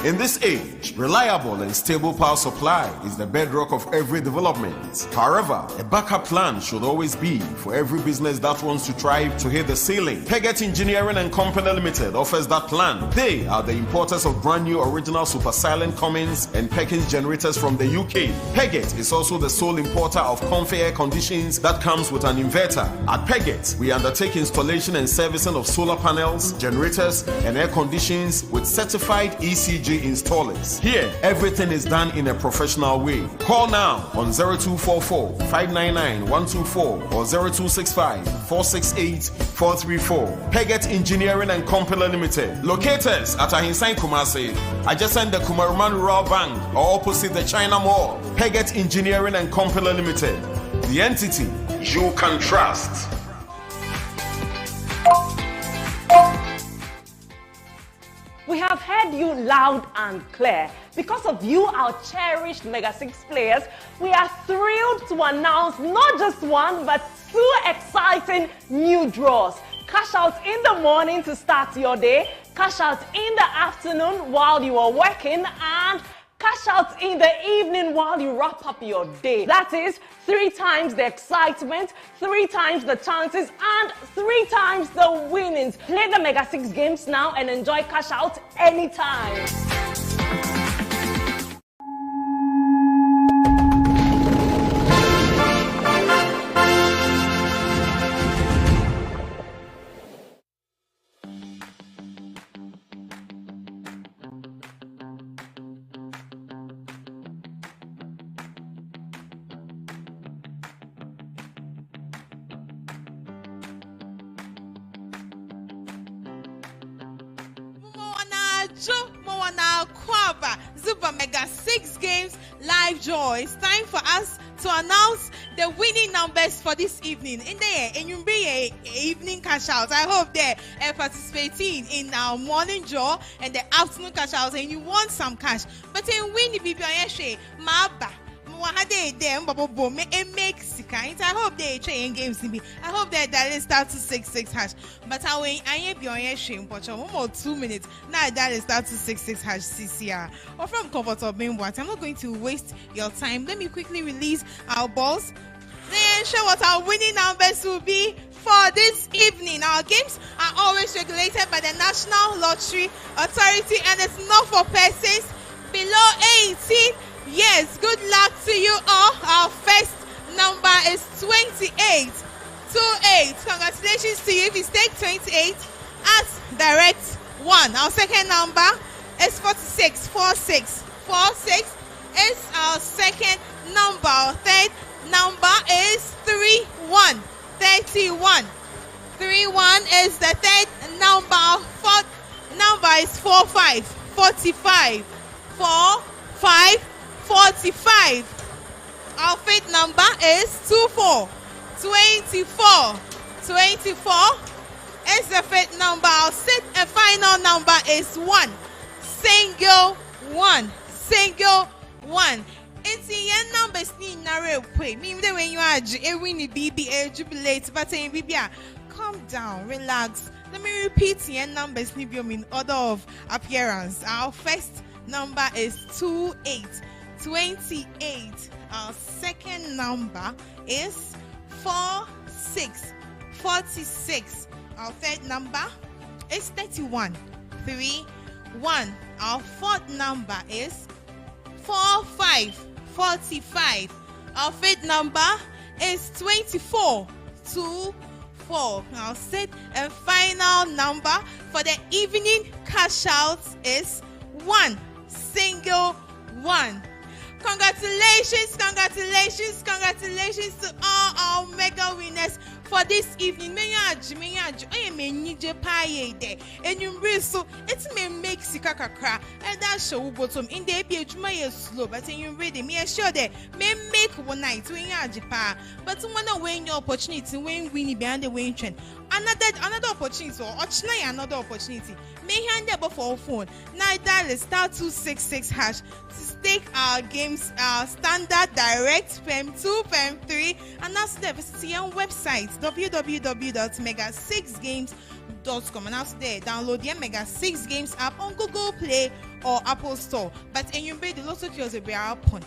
In this age, reliable and stable power supply is the bedrock of every development. However, a backup plan should always be for every business that wants to thrive to hit the ceiling. Peggett Engineering and Company Limited offers that plan. They are the importers of brand new original super silent Cummins and Perkins generators from the UK. Peggett is also the sole importer of comfy air conditions that comes with an inverter. At Peggett, we undertake installation and servicing of solar panels, generators, and air conditions with certified ECG installers. Here, everything is done in a professional way. Call now on 0244 599 124 or 0265 468 434. Peggett Engineering and Company Limited. Locators at Ahinsan Kumasi, adjacent the Kumaruman Rural Bank or opposite the China Mall. Peggett Engineering and Company Limited. The entity you can trust. We have heard you loud and clear. Because of you, our cherished Mega 6 players, we are thrilled to announce not just one, but 2 exciting new draws. Cash out in the morning to start your day, cash out in the afternoon while you are working, and cash out in the evening while you wrap up your day. That is 3 times the excitement, 3 times the chances, and 3 times the winnings. Play the Mega 6 games now and enjoy cash out anytime. Pacho Moana Kwaba Zuba Mega 6 Games Live Joy. It's time for us to announce the winning numbers for this evening. In there, and you'll be evening cash out. I hope they are participating in our morning draw and the afternoon cash out, and you want some cash. But in winning BBI Maba. I hope they train games to be. I hope that dial start to 66 hash. But I ain't be on your shame, but 1 or 2 minutes. Now dial start to 66 hash CCR. Or from comfort of being what I'm not going to waste your time. Let me quickly release our balls. Then show what our winning numbers will be for this evening. Our games are always regulated by the National Lottery Authority, and it's not for persons below 18. Yes, good luck to you all. Our first number is 28. 28. Congratulations to you if you take 28 as direct 1. Our second number is 46. 46. 46 is our second number. Our third number is 31. 31. 31 is the third number. Fourth number is 45. 45. 45. 45. Our fifth number is 24. 24. 24 is the fifth number. Our sixth and final number is 1. Single 1. Single 1. It's your numbers need narrow way. Mean the way you are a winning BB jubilate, but in BB, calm down, relax. Let me repeat your numbers in order of appearance. Our first number is 28. 28. Our second number is 46. 46. Our third number is 31. 31. Our fourth number is 45. 45. Our fifth number is 24. 24. Our sixth and final number for the evening cash out is 1. Single 1. Congratulations, congratulations, congratulations to all our mega winners for this evening. And you really so it may make Sikakakra and that show bottom in the be slow, but you ready me assure that may make one night when but one way your opportunity when winning behind the winning trend. Another opportunity or another opportunity. May hand there for phone. Now dial star 266 hash to stake our games, standard direct PEM 2 PEM 3, and that's the website www.mega6games.com, and also there download the Mega 6 Games app on Google Play or Apple Store. But and you pay the lotto kiosk be upon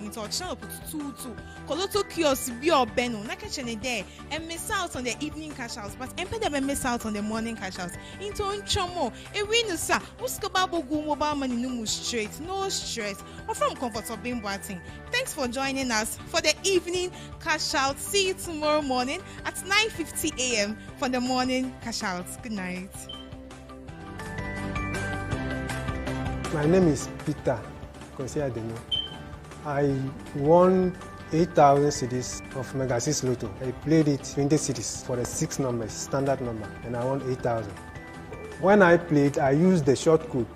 into our channel put 22 lotto kiosk be or beno na catch there and miss out on the evening cash outs, but and pay miss out on the morning cash outs into chomo a win sir uskababo go mobile money no straight, no stress, or from comfort of being watching. Thanks for joining us for the evening cash out. See you tomorrow morning at 9:50 a.m. for the morning cash outs. Good night. My name is Peter Adoma. I won 8,000 cedis of Mega 6 Lotto. I played it 20 cedis for the 6 numbers, standard number, and I won 8,000. When I played, I used the short code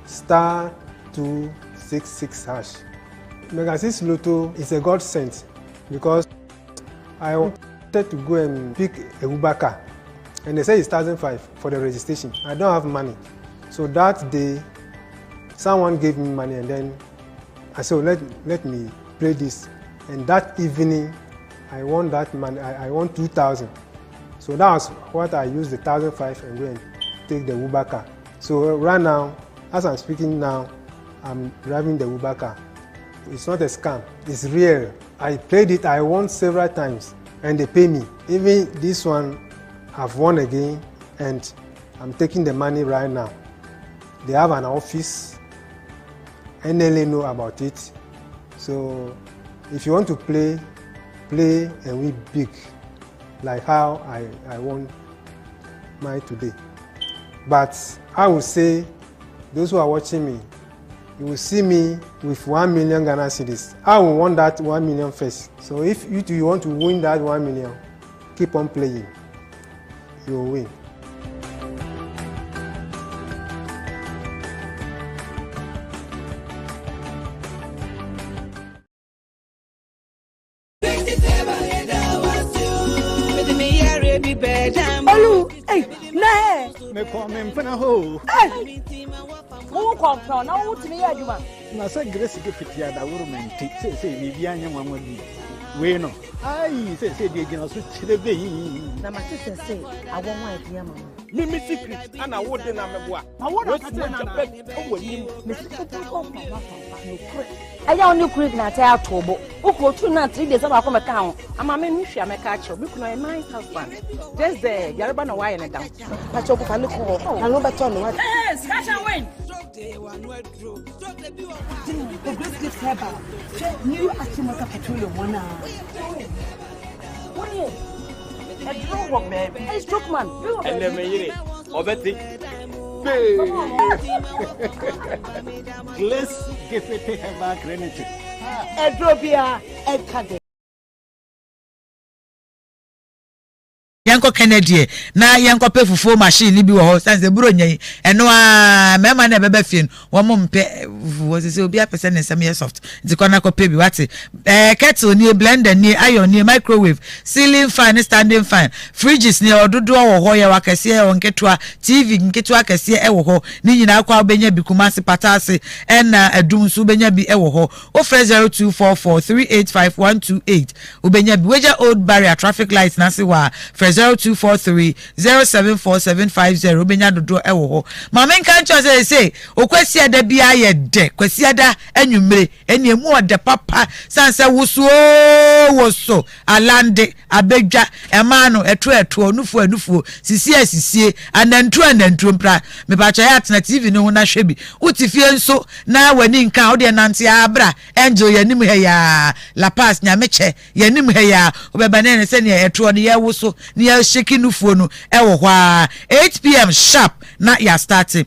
star 266 hash. Mega 6 Lotto is a godsend because I wanted to go and pick a Uber car, and they say it's 1,500 for the registration. I don't have money, so that day someone gave me money, and then I said, let me play this. And that evening, I won that money. I won 2,000. So that was what I used the 1,500 and go and take the Uber car. So right now, as I'm speaking now, I'm driving the Uber car. It's not a scam. It's real. I played it. I won several times, and they pay me. Even this one, I've won again, and I'm taking the money right now. They have an office. NLA know about it. So if you want to play and win big, like how I won mine today. But I would say, those who are watching me, you will see me with 1 million Ghana cedis. I will want that 1 million first. So if you want to win that 1 million, keep on playing. You will win. Olu, hey, nah. Me come in for a hole. Hey, who come from? Now, what's the idea? Na say grace get fit ya da woman say Vivian one would be. We know. I say the general switch the day. Na my sister say I want my idea, mama. Me secret and I wouldn't have a boy. I want to tell you I don't know create na tell Tobo. Oko 2 na 3 days about come account. I'm a man if you make catch you because my husband. Just there, Yaruba no why and down. Catch up for look. I know better on what. Yes, catch and win. The great gift ever. New Achimaka Petroleum one. What is a drug baby? Hey, stroke man. And then me Obeti. Let's give it to her back rented. Edrobia, Edkade. Yanko Kennedy na yanko pe fufu machine ni bi wo ho sense bro nyan eno a mema na bebe fin wo mo mpe wo se obi apese ne sem soft nti kona ko pe bi wate kettle ni blender ni iron ni microwave ceiling fan standing fan fridges ni ododo wo ho ye wakase e onketua tv nketua kase e wo ho ni nyina kwa obenya bi kumase patase na adum so obenya bi e wo ho o 0244385128 obenya bi weja old barrier traffic lights na se wa 0243074750 obenya dodo ewo ho mama nka ncho say okwasia da bia ye de kwasia da anwumre eniemu ode papa sanse woso alande abedwa emano eto nufu sisie anantu mpra me ba cha ya tv no na hwebi utifie nso na wani nka ode nante abra enjoy yanim he ya la pass nyameche yanim he ya obeba ne se ne eto ne ye woso ni ya sheki nufu no ewo hwa 8 p.m. sharp na ya starting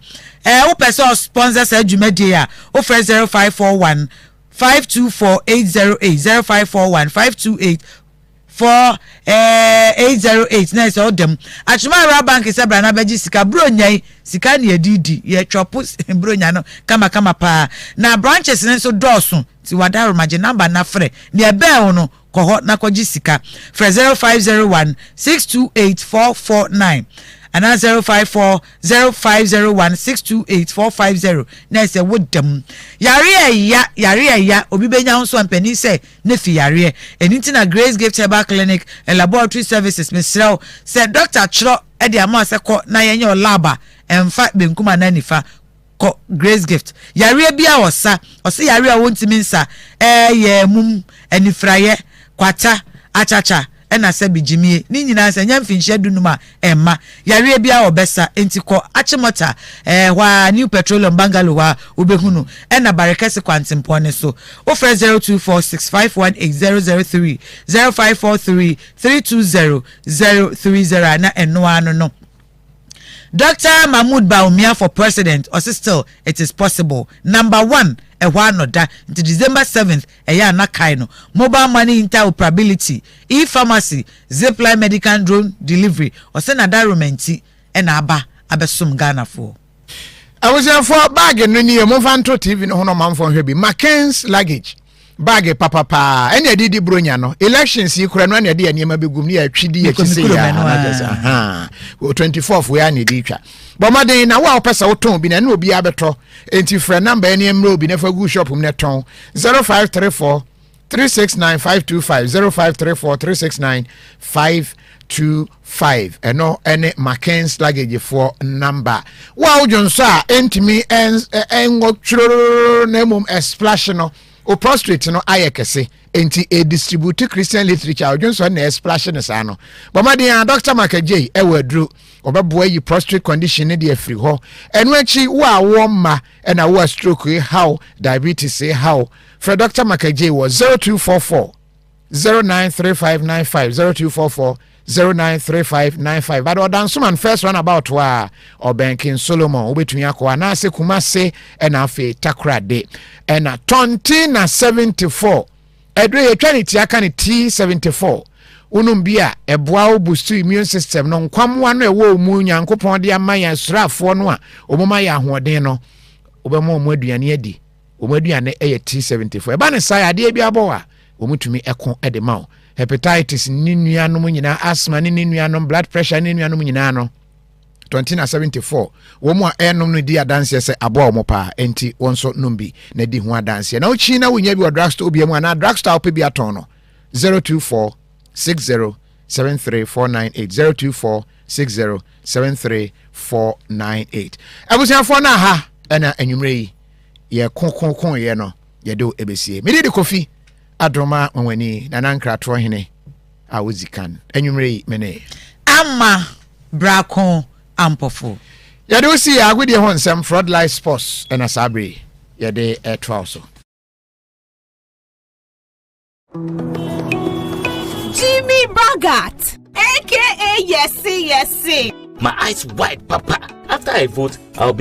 o person sponsors adwumadi ya o 0541 524808 0541 528 808 na so dem Achuma bank is abra na beji sika bro nyai sika ne edidi ye chopo bro nya no kama pa na branches ne so dosun ti wadaro maje number na frɛ ne ebe no koho na koji sika fra 0501 628449 and 0540501628 na se wodam yare ya obi benya nso ampani se ne fi yare enti na Grace Gift Herbal Clinic and Laboratory Services Mr. said Dr. Chro e de ama se ko na yenye laba emfa benkuma na nifa ko Grace Gift yare bia osa yare a wontimi nsa ye mum anifraye kwata achacha ena se bijimie ni nyina se nyamfinhye dunuma emma yare bia obesa entiko achimota wa New Petroleum Bungalow wa ubehunu ena barekese kwantimpone so o 0246518003 0543320030 na eno no Dr. Mahmoud Baumia for president or still it is possible. Number 1 to December 7th na kaino mobile money interoperability e-pharmacy zipline medical drone delivery or send environment na aba abesum Ghana for I was for bag no ni mo fanto TV no man for hwebi Macken's luggage bag papa ene didi bronya no elections yi kura no na de anema begum ni atwidi akise ya aha 24th we ani di twa bomaden na wa opesa woton bi na na obi abeto enti frɛ number ene emre obi na fa gu shop mu ne ton 0534 369 525 eno ene Macken's luggage for number wa ojonso a entimi engo churo na mum splash no o prostrate no ayekese enti a distribute Christian literature ojonso na splash ne sa no bomaden Dr. Makajay ewadru obeboa yi prostrate condition ne de afri ho eno achi wa woma na wa stroke how diabetes how for Dr. Makajay was 0244 093595 0244 093595 but odansuman first one about wa or banking Solomon obetumi akwa na se kumase na afi takrade na tonti na 74 edre etwaniti aka ne T74 unum bia eboa obustu immune system no nkwamwa no ewo mu nyankopon de amaya srafo no a omoma ya ahoden no obema omu aduane adi omu aduane eye T74 eba ne sai ade bia bowa omutumi eko edema o hepatitis ni nuanom nyina asthma ni nuanom blood pressure ni nuanom nyina no 2074 womu a enom no di adanse se aboa mo pa enti wonso numbi na di ho adanse na uchi na wonya bi wa drugstore obiamu na drugstore ope bi aton no 024 6073498024 60734980 abusiafo na ha ena anwumre yi ye konkon ye no ye do ebesie me di Kofi Adoma onwani na nankrato hene a wozikan anwumre yi mene ama Brako ampofo ya do si agudi ho nsem fraud life sports ena sabre ye de Electoral so Jimmy Bagat, aka Yesi. My eyes wide, Papa. After I vote, I'll be